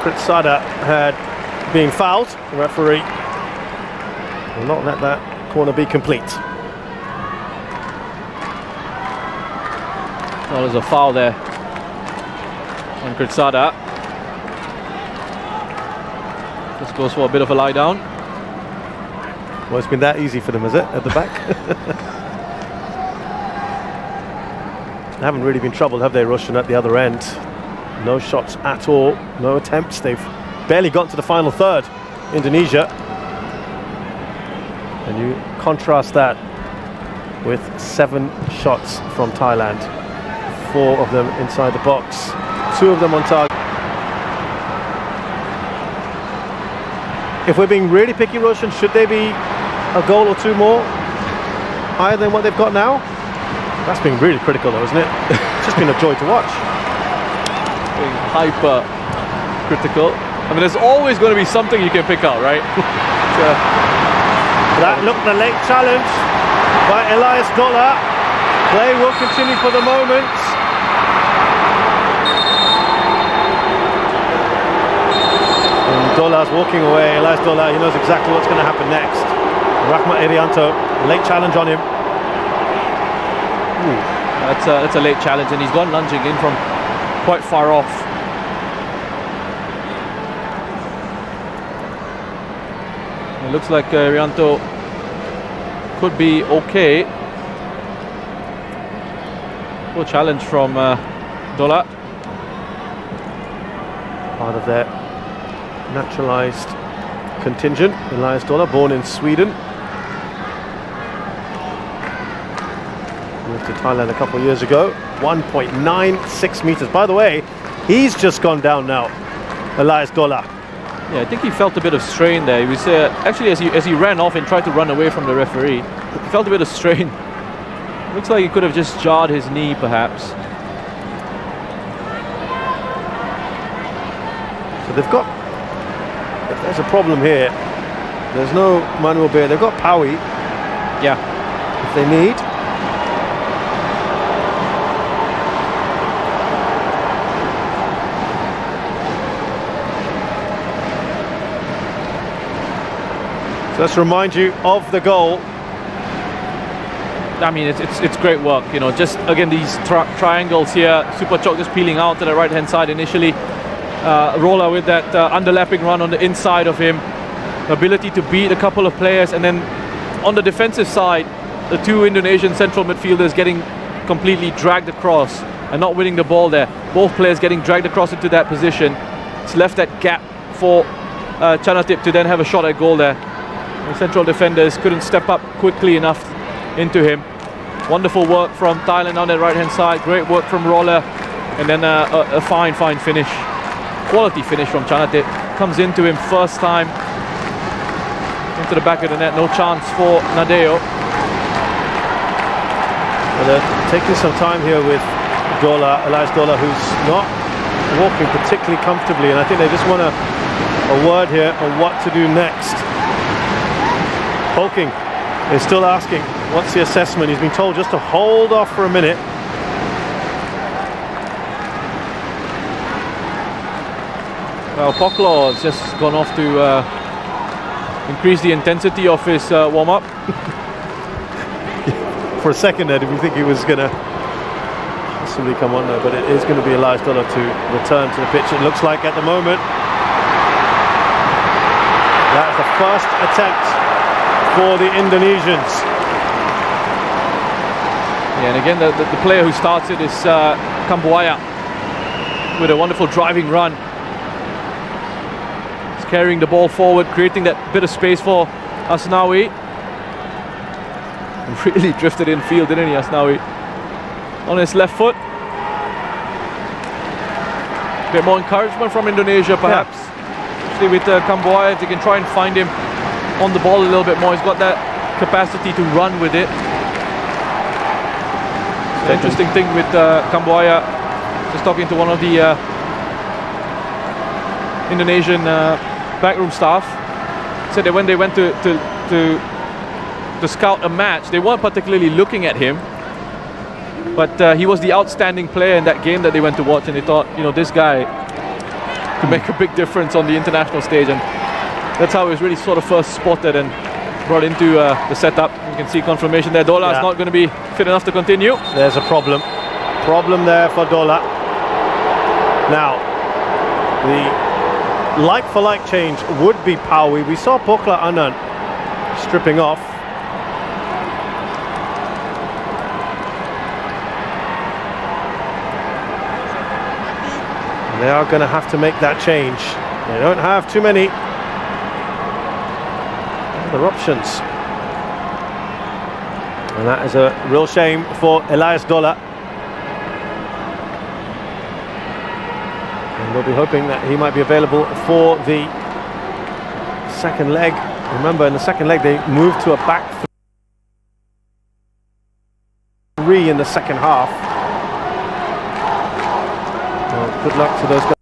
Kritsada had been fouled. The referee will not let that corner be complete. Well, there's a foul there on Kritsada. Just goes for a bit of a lie down. Well, it's been that easy for them, is it, at the back? They haven't really been troubled, have they, Russian, at the other end? No shots at all, no attempts. They've barely got to the final third, Indonesia. And you contrast that with 7 shots from Thailand. 4 of them inside the box, 2 of them on target. If we're being really picky, Roshan, should they be a goal or 2 more higher than what they've got now? That's been really critical though, isn't it? It's just been a joy to watch. Being hyper critical. I mean, there's always going to be something you can pick out, right? That looked the late challenge by Elias Gola. Play will continue for the moment. And Dola's walking away. Elias Dola, he knows exactly what's going to happen next. Rahmat Irianto, late challenge on him. That's a late challenge, and he's gone lunging in from quite far off. It looks like Irianto could be okay. Good challenge from Dola. Part of their naturalised contingent. Elias Dola, born in Sweden. Moved to Thailand a couple of years ago. 1.96 meters. By the way, he's just gone down now, Elias Dola. Yeah, I think he felt a bit of strain there. He was actually, as he ran off and tried to run away from the referee, he felt a bit of strain. Looks like he could have just jarred his knee, perhaps. So they've got, there's a problem here. There's no Manuel Beer. They've got Powie. Yeah. If they need. So let's remind you of the goal. I mean, it's great work, you know. Just again, these triangles here. Superchok just peeling out to the right-hand side initially. Roller with that underlapping run on the inside of him. Ability to beat a couple of players, and then on the defensive side, the two Indonesian central midfielders getting completely dragged across and not winning the ball there. Both players getting dragged across into that position. It's left that gap for Chanatip to then have a shot at goal there. The central defenders couldn't step up quickly enough into him. Wonderful work from Thailand on the right-hand side. Great work from Roller, and then a fine finish. Quality finish from Chanatip. Comes into him first time. Into the back of the net. No chance for Nadeo. Well, they're taking some time here with Dola, Elias Dola, who's not walking particularly comfortably, and I think they just want a word here on what to do next. Polking is still asking, what's the assessment? He's been told just to hold off for a minute. Well, Poklo has just gone off to increase the intensity of his warm-up. For a second there, did we think he was going to possibly come on there, but it is going to be Elias Dola to return to the pitch, it looks like at the moment. That's the first attempt for the Indonesians. Yeah, and again, the player who starts it is Kambuaya with a wonderful driving run. He's carrying the ball forward, creating that bit of space for Asnawi. Really drifted infield, didn't he, Asnawi? On his left foot. A bit more encouragement from Indonesia, perhaps. Yeah. Especially with Kambuaya, if they can try and find him on the ball a little bit more. He's got that capacity to run with it. The interesting thing with Kambuaya, just talking to one of the Indonesian backroom staff, said that when they went to scout a match, they weren't particularly looking at him, but he was the outstanding player in that game that they went to watch, and they thought, you know, this guy could make a big difference on the international stage, and that's how he was really sort of first spotted and brought into the setup. You can see confirmation there. Dola is not going to be fit enough to continue. There's a problem there for Dola. Now, the like-for-like change would be Powie. We saw Pokla Anand stripping off. They are going to have to make that change. They don't have too many other options. And that is a real shame for Elias Dola. And we'll be hoping that he might be available for the second leg. Remember, in the second leg, they moved to a back three in the second half. Well, good luck to those guys.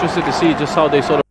interested to see just how they sort of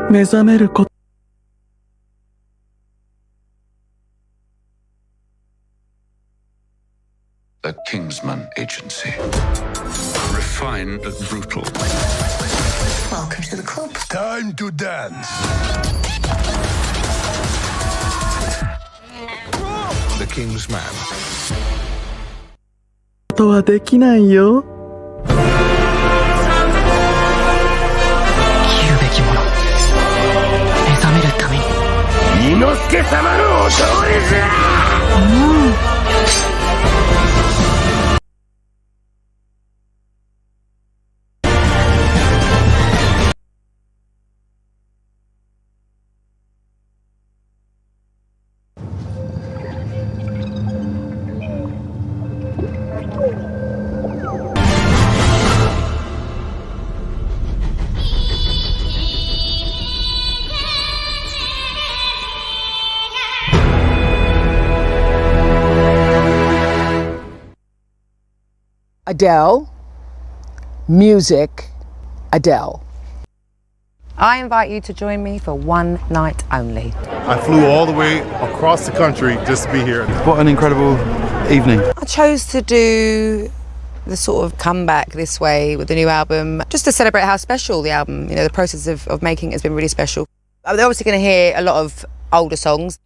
目覚めること The Kingsman Agency. Refined and brutal. Welcome to the club. Time to dance. The Kingsman. ことはできないよ。切るべきもの。目覚めるために。伊之助様のお通りじゃ。Adele, music, Adele. I invite you to join me for one night only. I flew all the way across the country just to be here. What an incredible evening. I chose to do the sort of comeback this way with the new album, just to celebrate how special the album, the process of making it has been really special. They're obviously going to hear a lot of older songs.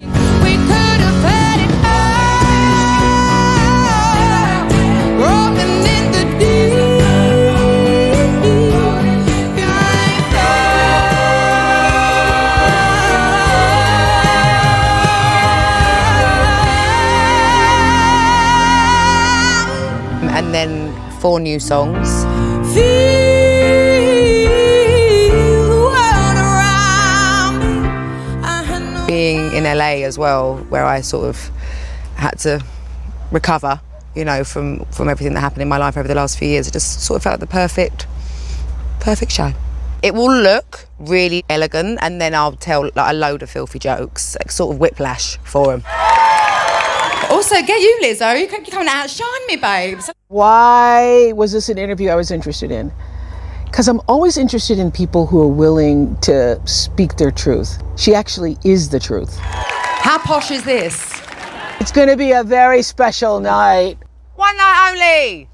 And then 4 new songs. Being in LA as well, where I sort of had to recover, from everything that happened in my life over the last few years, it just sort of felt like the perfect show. It will look really elegant, and then I'll tell like a load of filthy jokes, like sort of whiplash for them. Also, get you, Lizzo. You come and outshine me, babes. Why was this an interview I was interested in? Because I'm always interested in people who are willing to speak their truth. She actually is the truth. How posh is this? It's going to be a very special night. One night only!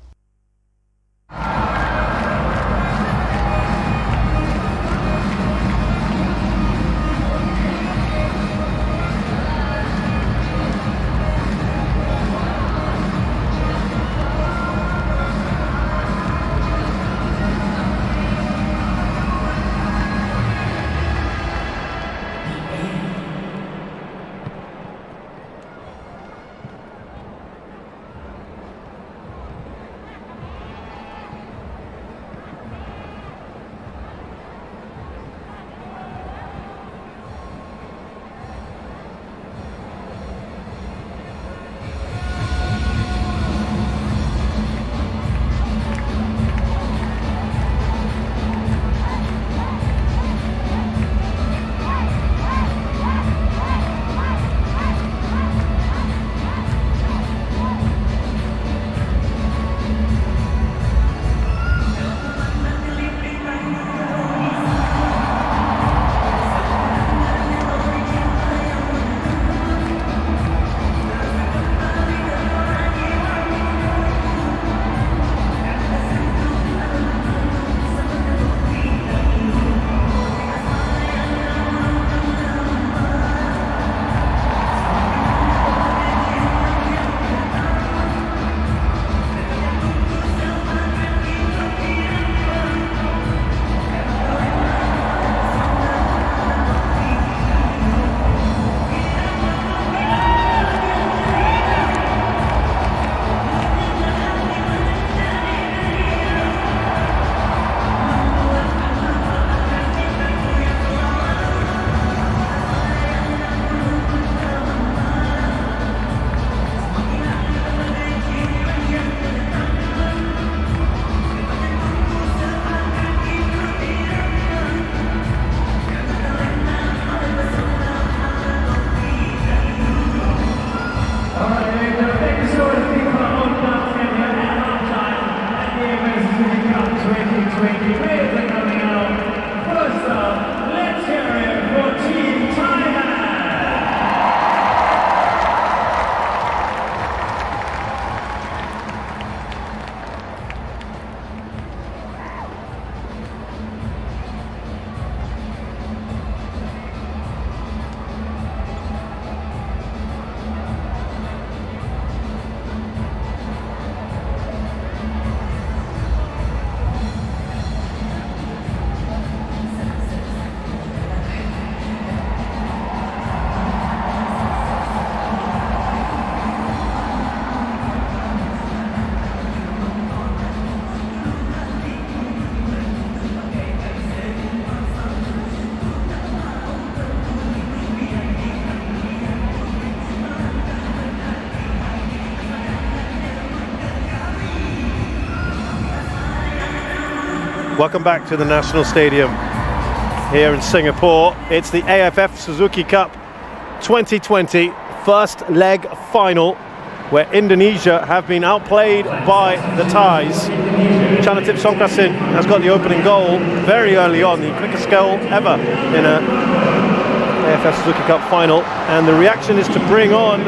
Welcome back to the National Stadium here in Singapore. It's the AFF Suzuki Cup 2020 first leg final, where Indonesia have been outplayed by the Thais. Chanatip Songkrasin has got the opening goal very early on, the quickest goal ever in a AFF Suzuki Cup final, and the reaction is to bring on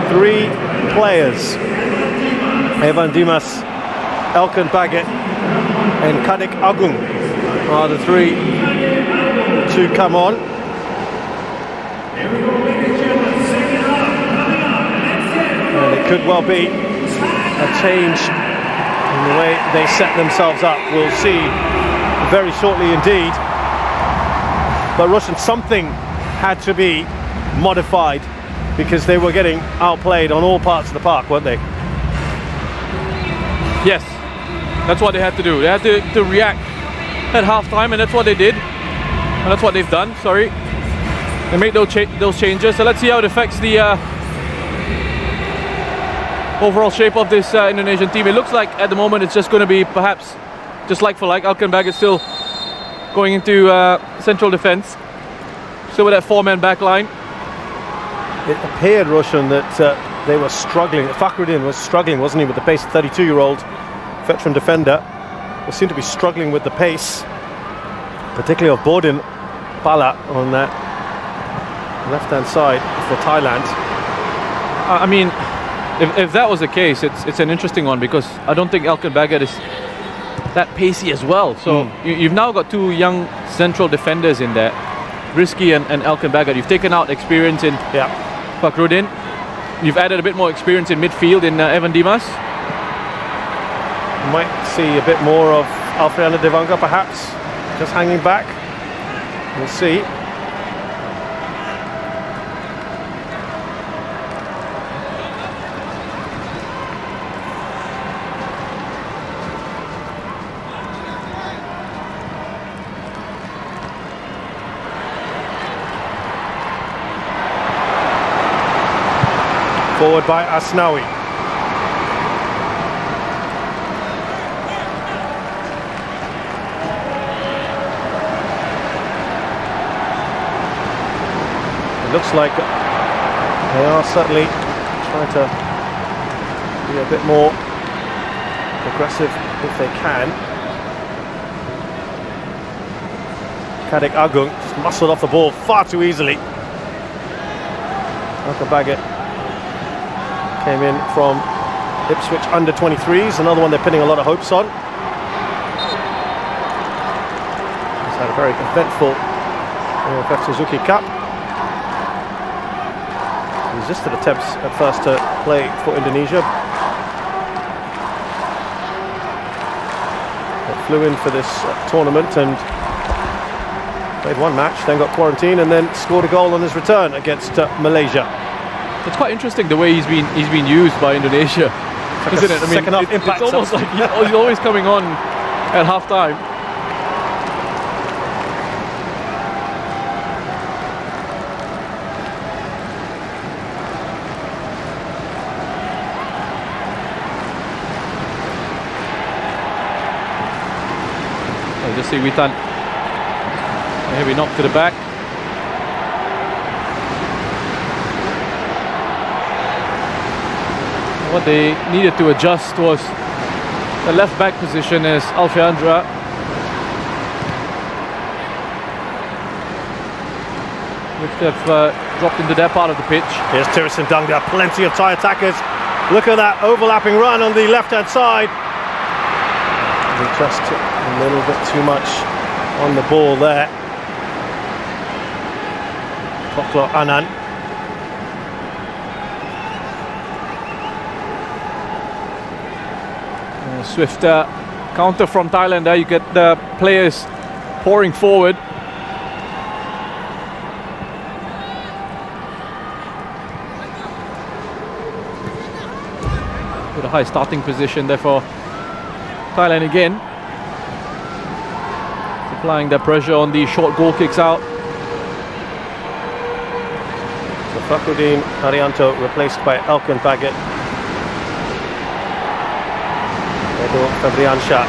3 players. Evan Dimas, Elkan Baggett and Kadek Agung are the 3 to come on. And it could well be a change in the way they set themselves up. We'll see very shortly indeed. But Roshan, something had to be modified because they were getting outplayed on all parts of the park, weren't they? Yes, that's what they had to do. They had to react at half-time, and that's what they did. And that's what they've done, sorry. They made those changes. So let's see how it affects the overall shape of this Indonesian team. It looks like at the moment it's just going to be perhaps just like for like. Elkan Baggett still going into central defence. Still with that 4-man back line. It appeared, Roshan, that they were struggling. Fakhruddin was struggling, wasn't he, with the pace. 32-year-old veteran defender. They seemed to be struggling with the pace, particularly of Bordin Pala on that left-hand side for Thailand. I mean, if that was the case, it's an interesting one, because I don't think Elkan Baggett is that pacey as well. So you've now got 2 young central defenders in there, Rizky and Elkan Baggett. You've taken out experience in Fakhruddin. You've added a bit more experience in midfield in Evan Dimas. You might see a bit more of Alfredo Devanga perhaps, just hanging back. We'll see. Forward by Asnawi. It looks like they are certainly trying to be a bit more aggressive if they can. Kadek Agung just muscled off the ball far too easily. Elkan Baggett came in from Ipswich under 23s, another one they're pinning a lot of hopes on. He's had a very eventful AFF Suzuki Cup. Resisted attempts at first to play for Indonesia, but flew in for this tournament and played 1 match, then got quarantined, and then scored a goal on his return against Malaysia. It's quite interesting the way he's been used by Indonesia, isn't it? I mean, second half impact. It's almost like he's always coming on at half-time. I'll just see Witan. Here we knock to the back. What they needed to adjust was the left back position as Alfiandra. Which they've dropped into their part of the pitch. Here's Tirisan Dunga, plenty of Thai attackers. Look at that overlapping run on the left-hand side. Just a little bit too much on the ball there. Koklo Anan. Swift counter from Thailand there. You get the players pouring forward. With a high starting position there for Thailand again. Applying their pressure on the short goal kicks out. So Fakhruddin Arianto replaced by Elkan Baggett. Fabrian Shah.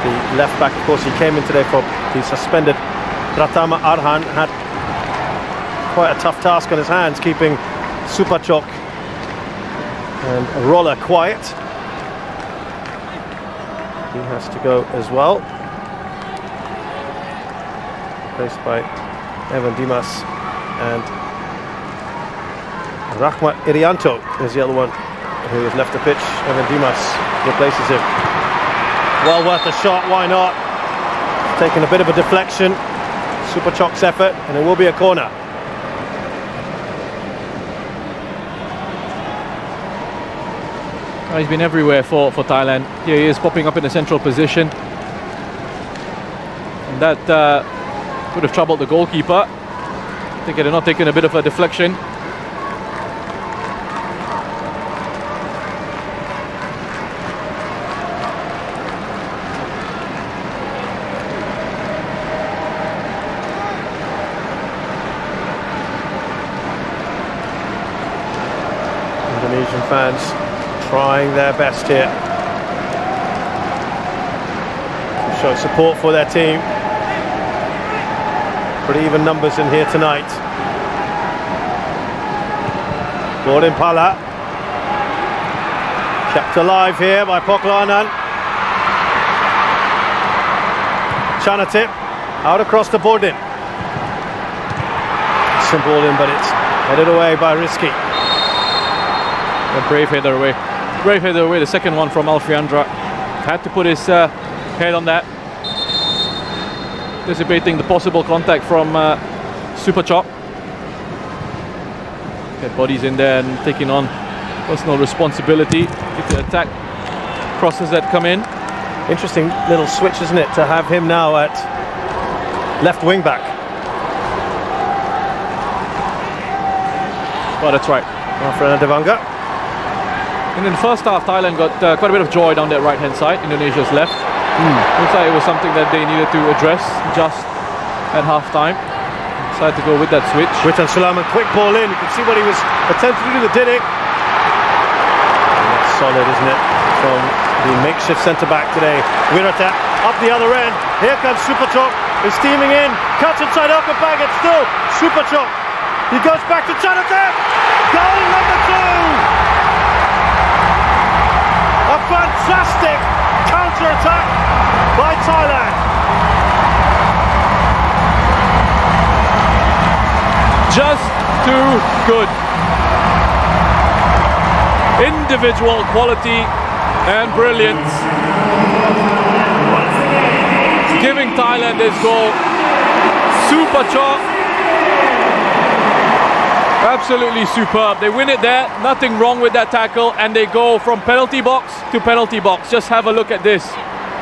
The left back, of course, he came in today for the suspended Pratama Arhan, had quite a tough task on his hands, keeping Supachok and Roller quiet. He has to go as well. Replaced by Evan Dimas, and Rahmat Irianto is the other one who has left the pitch. Evan Dimas replaces him. Well worth a shot, why not? Taking a bit of a deflection. Supachok's effort, and it will be a corner. He's been everywhere for Thailand. Here he is popping up in a central position. And that would have troubled the goalkeeper. I think they're not taking a bit of a deflection. Indonesian fans trying their best here to show support for their team. Pretty even numbers in here tonight. Gordon Pala kept alive here by Poklanan. Chanatip out across the board in. Simple in, but it's headed away by Risky. A brave header away. Brave header away, the second one from Alfreandra. Had to put his head on that. Anticipating the possible contact from Supachok. Get bodies in there and taking on personal responsibility. If the attack crosses that come in. Interesting little switch, isn't it, to have him now at left wing back. Well, that's right. Alfredo Devanga. And in the first half, Thailand got quite a bit of joy down that right-hand side, Indonesia's left. Looks like it was something that they needed to address just at half-time. Decided to go with that switch. Witan Sulaiman, quick ball in. You can see what he was attempting to do with Didik. That's solid, isn't it? From the makeshift centre-back today. Wirata up the other end. Here comes Supachok. Is steaming in. Cuts inside Elkabag. It's still Supachok. He goes back to Chanatip. Goal number 2. A fantastic counter-attack by Thailand. Just too good. Individual quality and brilliance. Giving Thailand this goal. Supachok. Absolutely superb. They win it there, nothing wrong with that tackle, and they go from penalty box to penalty box. Just have a look at this.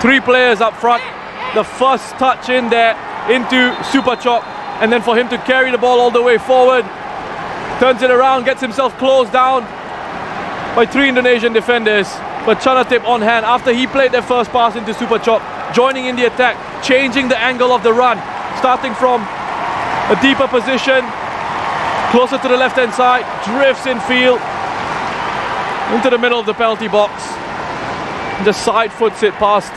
3 players up front. The first touch in there into Supachok, and then for him to carry the ball all the way forward, turns it around, gets himself closed down by 3 Indonesian defenders. But Chanatip on hand after he played their first pass into Supachok, joining in the attack, changing the angle of the run, starting from a deeper position, closer to the left-hand side, drifts in field into the middle of the penalty box, just side foots it past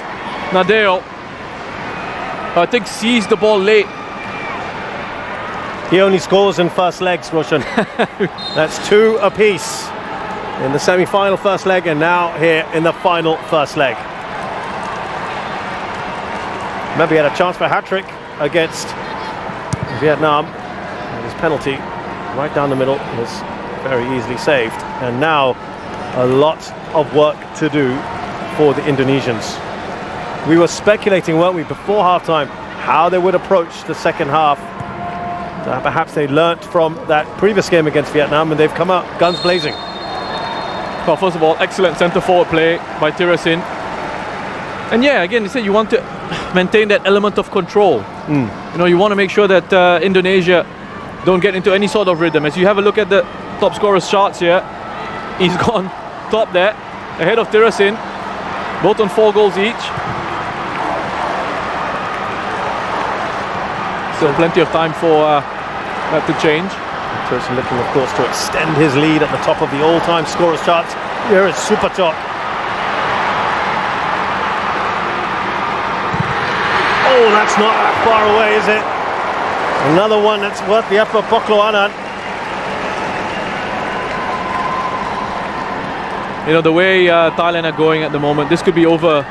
Nadeo. I think sees the ball late. He only scores in first legs, Roshan. That's 2 apiece in the semi-final first leg, and now here in the final first leg. Remember, he had a chance for a hat-trick against Vietnam, and his penalty right down the middle was very easily saved. And now a lot of work to do for the Indonesians. We were speculating, weren't we, before halftime, how they would approach the second half. Perhaps they learnt from that previous game against Vietnam, and they've come out guns blazing. Well, first of all, excellent centre-forward play by Tirasin. And yeah, again, you said you want to maintain that element of control. You know, you want to make sure that Indonesia don't get into any sort of rhythm. As you have a look at the top scorer's charts here, he's gone top there, ahead of Tirasin, both on 4 goals each. Still plenty of time for that to change. Tirasin looking, of course, to extend his lead at the top of the all-time scorers charts. Here is Supachok. That's not that far away, is it? Another one that's worth the effort, Pokloanan. You know, the way Thailand are going at the moment, this could be over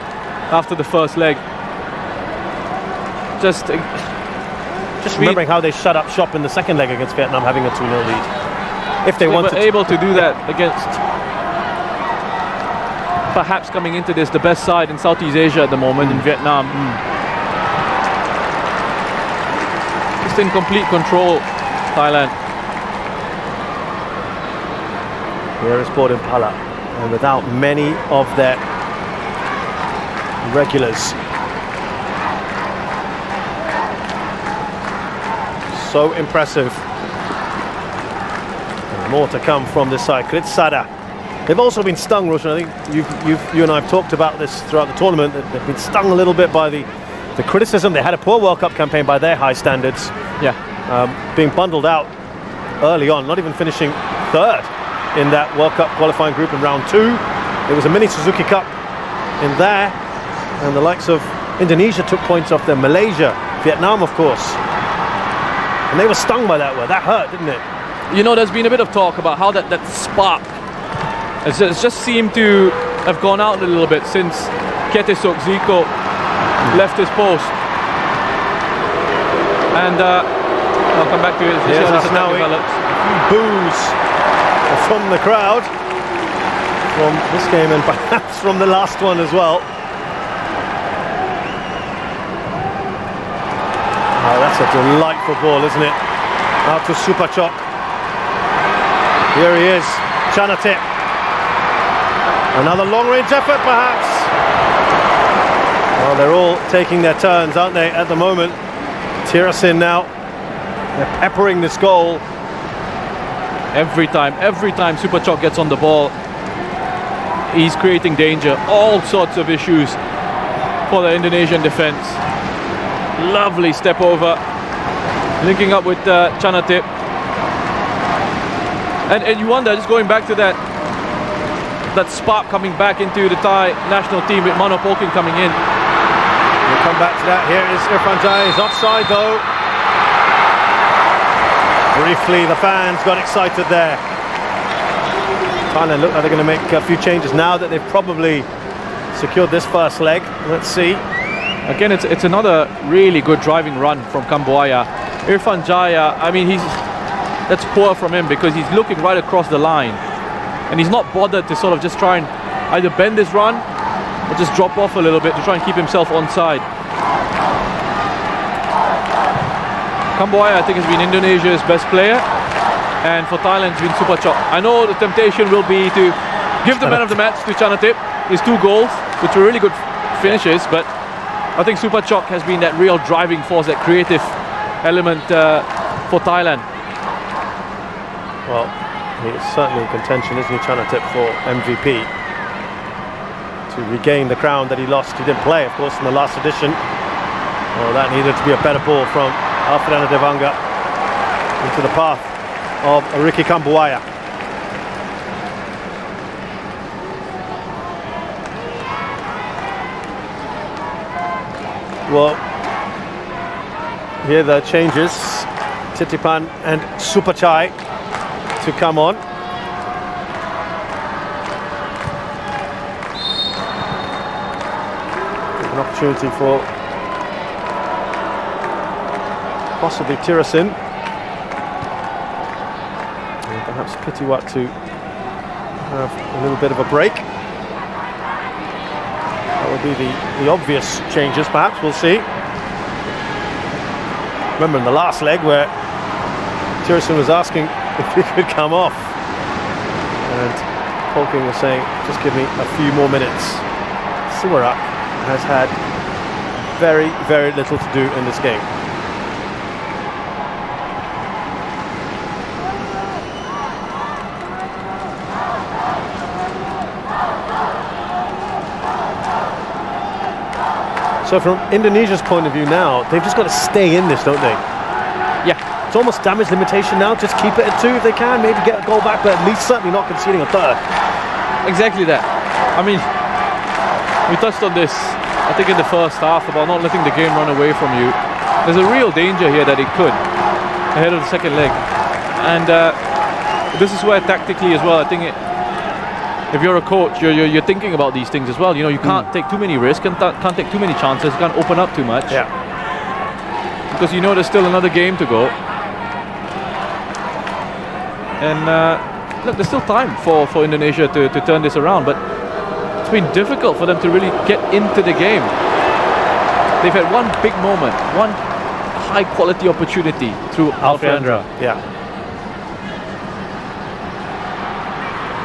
after the first leg. Just remembering how they shut up shop in the second leg against Vietnam, having a 2-0 lead. If they wanted to. Able to do that against, perhaps coming into this, the best side in Southeast Asia at the moment in Vietnam. Just in complete control, Thailand. Here is Port Impala, and without many of their regulars. So impressive. And more to come from this side. Kritsada. They've also been stung, Roshan. I think you and I have talked about this throughout the tournament. That they've been stung a little bit by the criticism. They had a poor World Cup campaign by their high standards. Yeah. Being bundled out early on, not even finishing third in that World Cup qualifying group in round 2. There was a mini Suzuki Cup in there, and the likes of Indonesia took points off them. Malaysia, Vietnam, of course. And they were stung by that word. That hurt, didn't it? You know, there's been a bit of talk about how that spark it's just seemed to have gone out a little bit since Ketesok Zico left his post. And I'll come back to it. Here's Asnawi. Boos from the crowd from this game, and perhaps from the last one as well. Oh, that's a delightful ball, isn't it? Out to Supachok. Here he is, Chanatip. Another long-range effort, perhaps. Well, they're all taking their turns, aren't they, at the moment? Tirasin now, they're peppering this goal. Every time Supachok gets on the ball, he's creating danger. All sorts of issues for the Indonesian defense. Lovely step over, linking up with Chanatip. And you wonder, just going back to that spark coming back into the Thai national team with Mano Polking coming in. We'll come back to that. Here is Irfan Jai. He's offside though. Briefly, the fans got excited there. Thailand look like they're going to make a few changes now that they've probably secured this first leg. Let's see. Again, it's another really good driving run from Kambuaya. Irfan Jaya, I mean, that's poor from him because he's looking right across the line. And he's not bothered to sort of just try and either bend his run or just drop off a little bit to try and keep himself onside. Kambuaya, I think, has been Indonesia's best player, and for Thailand, it's been Supachok. I know the temptation will be to give the man of the match to Chanatip. His 2 goals, which were really good finishes, but I think Supachok has been that real driving force, that creative element for Thailand. Well, he is certainly in contention, isn't he, Chanatip, for MVP? To regain the crown that he lost. He didn't play, of course, in the last edition. Well, that needed to be a better ball from Alfredo Devanga into the path of Ricky Kambuaya. Well, here the changes. Titipan and Supachai to come on. An opportunity for possibly Tirasin. And perhaps Pitiwat to have a little bit of a break. That would be the obvious changes, perhaps. We'll see. Remember in the last leg where Tirasin was asking if he could come off, and Polking was saying, just give me a few more minutes. Siwarak has had very, very little to do in this game. So from Indonesia's point of view now, they've just got to stay in this, don't they? Yeah. It's almost damage limitation now. Just keep it at 2 if they can. Maybe get a goal back, but at least certainly not conceding a third. Exactly that. I mean, we touched on this I think in the first half, about not letting the game run away from you. There's a real danger here that it could, ahead of the second leg. And this is where tactically as well, I think if you're a coach, you're thinking about these things as well. You know, you can't take too many risks and can't take too many chances, you can't open up too much. Yeah. Because you know there's still another game to go. And look, there's still time for Indonesia to turn this around, but it's been difficult for them to really get into the game. They've had one big moment, one high quality opportunity through Alfreandra. Yeah.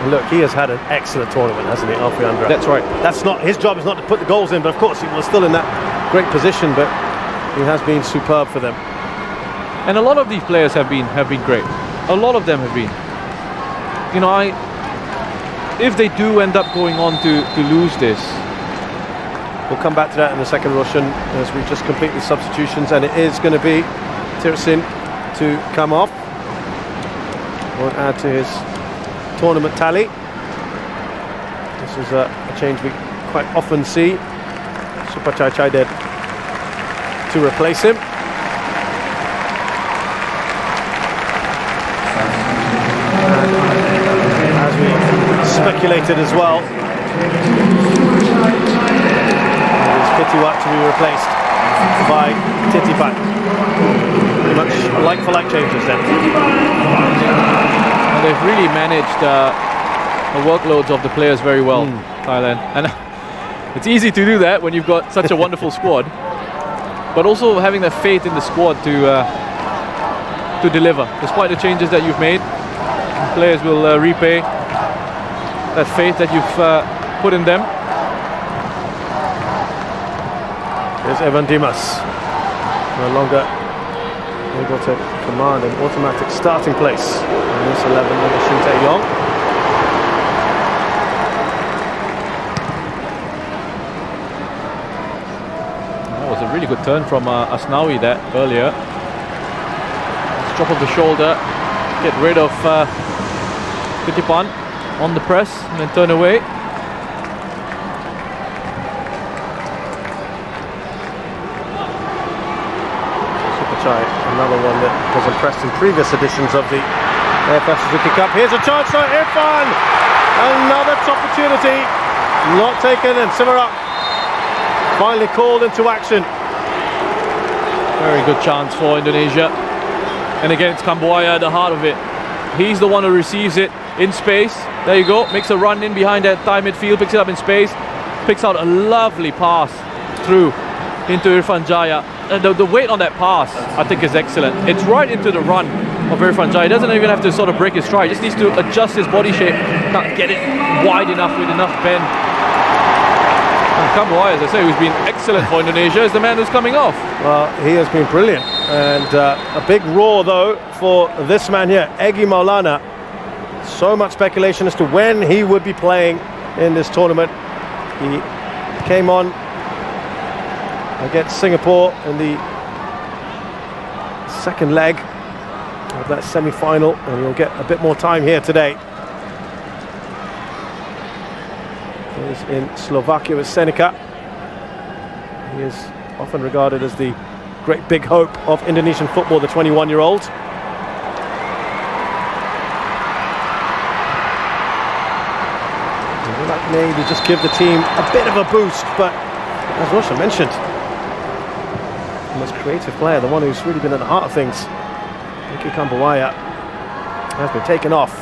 Look, he has had an excellent tournament, hasn't he, Alfreandra? That's right. That's not his job. Is not to put the goals in, but of course he was still in that great position. But he has been superb for them. And a lot of these players have been great. A lot of them have been. You know, if they do end up going on to lose this, we'll come back to that in the second, Roshan, as we just complete the substitutions, and it is going to be Tirsin to come off. Won't add to his tournament tally. This is a change we quite often see. Supachai Chaided to replace him. As we speculated as well, Kitiwat to be replaced by Titipan. Pretty much like-for-like changes then. And they've really managed the workloads of the players very well, Thailand. And it's easy to do that when you've got such a wonderful squad. But also having that faith in the squad to deliver. Despite the changes that you've made, players will repay that faith that you've put in them. Here's Evan Dimas, no longer able to command an automatic starting place in this 11 under Shin Tae-yong. That was a really good turn from Asnawi there earlier. Drop of the shoulder, get rid of Kitipan on the press and then turn away. Another one that was impressed in previous editions of the AFF Suzuki Cup. Here's a chance for Irfan. Another opportunity not taken, and Simara finally called into action. Very good chance for Indonesia. And again, it's Kambuaya at the heart of it. He's the one who receives it in space. There you go. Makes a run in behind that Thai midfield. Picks it up in space. Picks out a lovely pass through into Irfan Jaya. The weight on that pass, I think, is excellent. It's right into the run of Irfan Jaya. He doesn't even have to sort of break his stride. He just needs to adjust his body shape, not get it wide enough with enough bend. And Kambuaya, as I say, who's been excellent for Indonesia, is the man who's coming off. Well, he has been brilliant. And a big roar, though, for this man here, Egy Maulana. So much speculation as to when he would be playing in this tournament. He came on against Singapore in the second leg of that semi-final, and he'll get a bit more time here today. He's in Slovakia with Senica. He is often regarded as the great big hope of Indonesian football, the 21-year-old. Maybe just give the team a bit of a boost, but as Roshan mentioned, the most creative player, the one who's really been at the heart of things, Iki Kambuaya, has been taken off.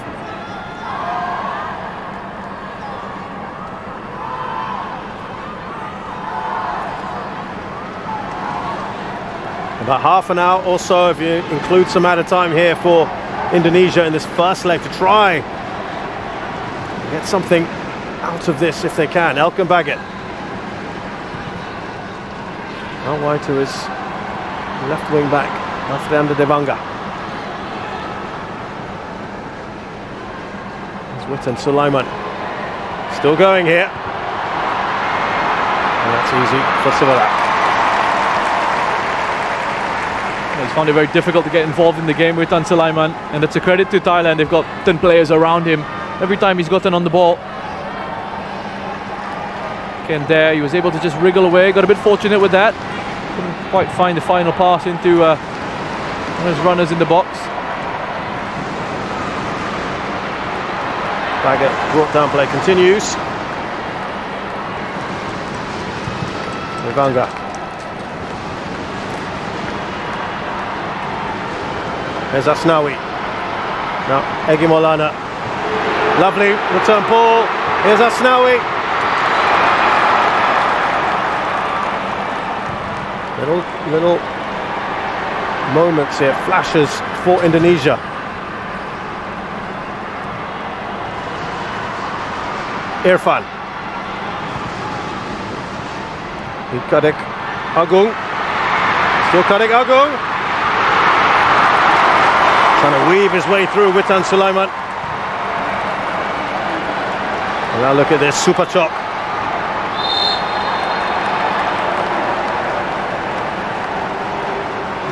About half an hour or so, if you include some added time here for Indonesia in this first leg to try and get something out of this if they can. Elkan Baggett out wide to his left wing back, Alfreandra Devanga. There's Witten Sulaiman still going here, and that's easy for Simara. He's found it very difficult to get involved in the game with Tan Sulaiman, and that's a credit to Thailand. They've got 10 players around him every time he's gotten on the ball. Again there, he was able to just wriggle away, got a bit fortunate with that. Couldn't quite find the final pass into one of his runners in the box. Baggett brought down play continues. Muganga. There's Asnawi. Now Egi Molana. Lovely return ball. Here's Asnawi. Little moments here, flashes for Indonesia. Irfan. Kadek Agung. Still Kadek Agung. Trying to weave his way through Witan Sulaiman. And now look at this, super chop.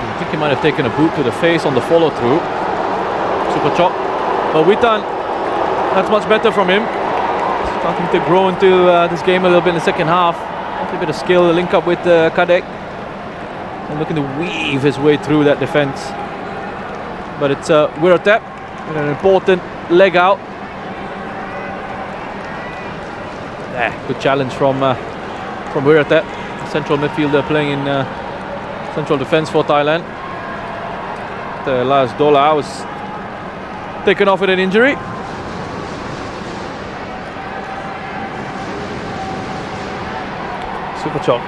I think he might have taken a boot to the face on the follow through. Super chop. But Witan, that's much better from him. Starting to grow into this game a little bit in the second half. A bit of skill, link up with Kadek. And looking to weave his way through that defense. But it's Wirotep with an important leg out. Good challenge from Wirotep, central midfielder playing in central defense for Thailand. Lars Dola was taken off with an injury. Super chop.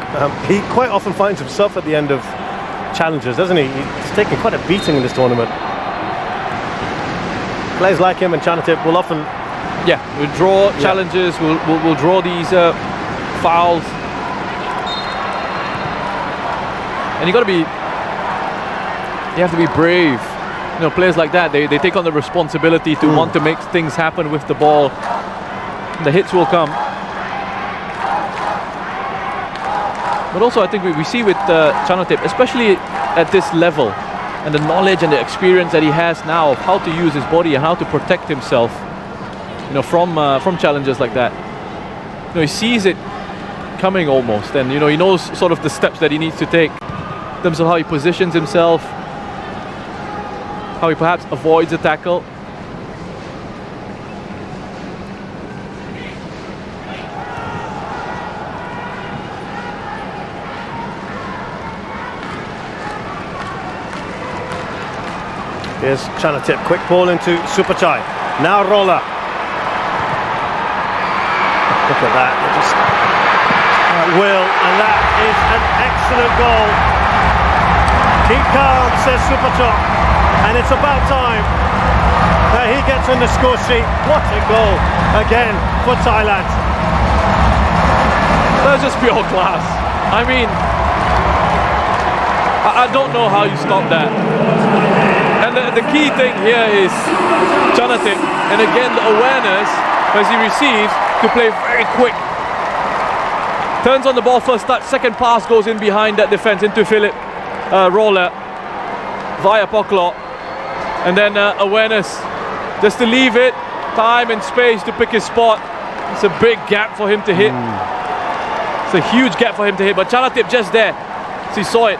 He quite often finds himself at the end of challenges, doesn't he? He's taken quite a beating in this tournament. Players like him and Chanatip will often we'll draw challenges, we'll draw these fouls. And you have to be brave. You know, players like that, they take on the responsibility to want to make things happen with the ball. The hits will come. But also I think we see with Chanatip, especially at this level, and the knowledge and the experience that he has now of how to use his body and how to protect himself, you know, from challenges like that. You know, he sees it coming almost, and you know, he knows sort of the steps that he needs to take in terms of how he positions himself, how he perhaps avoids a tackle. Here's Chanatip, quick ball into Supachai. Now Roller. Look at that, they just will, and that is an excellent goal. Keep calm, says Supachai, and it's about time that he gets on the score sheet. What a goal again for Thailand. That's just pure class. I mean, I don't know how you stop that. And the key thing here is Chanatip, and again the awareness as he receives to play very quick. Turns on the ball first touch, second pass goes in behind that defense into Philip Roller via Poklo, and then awareness just to leave it, time and space to pick his spot. It's a big gap for him to hit. It's a huge gap for him to hit, but Chanatip just there. So he saw it.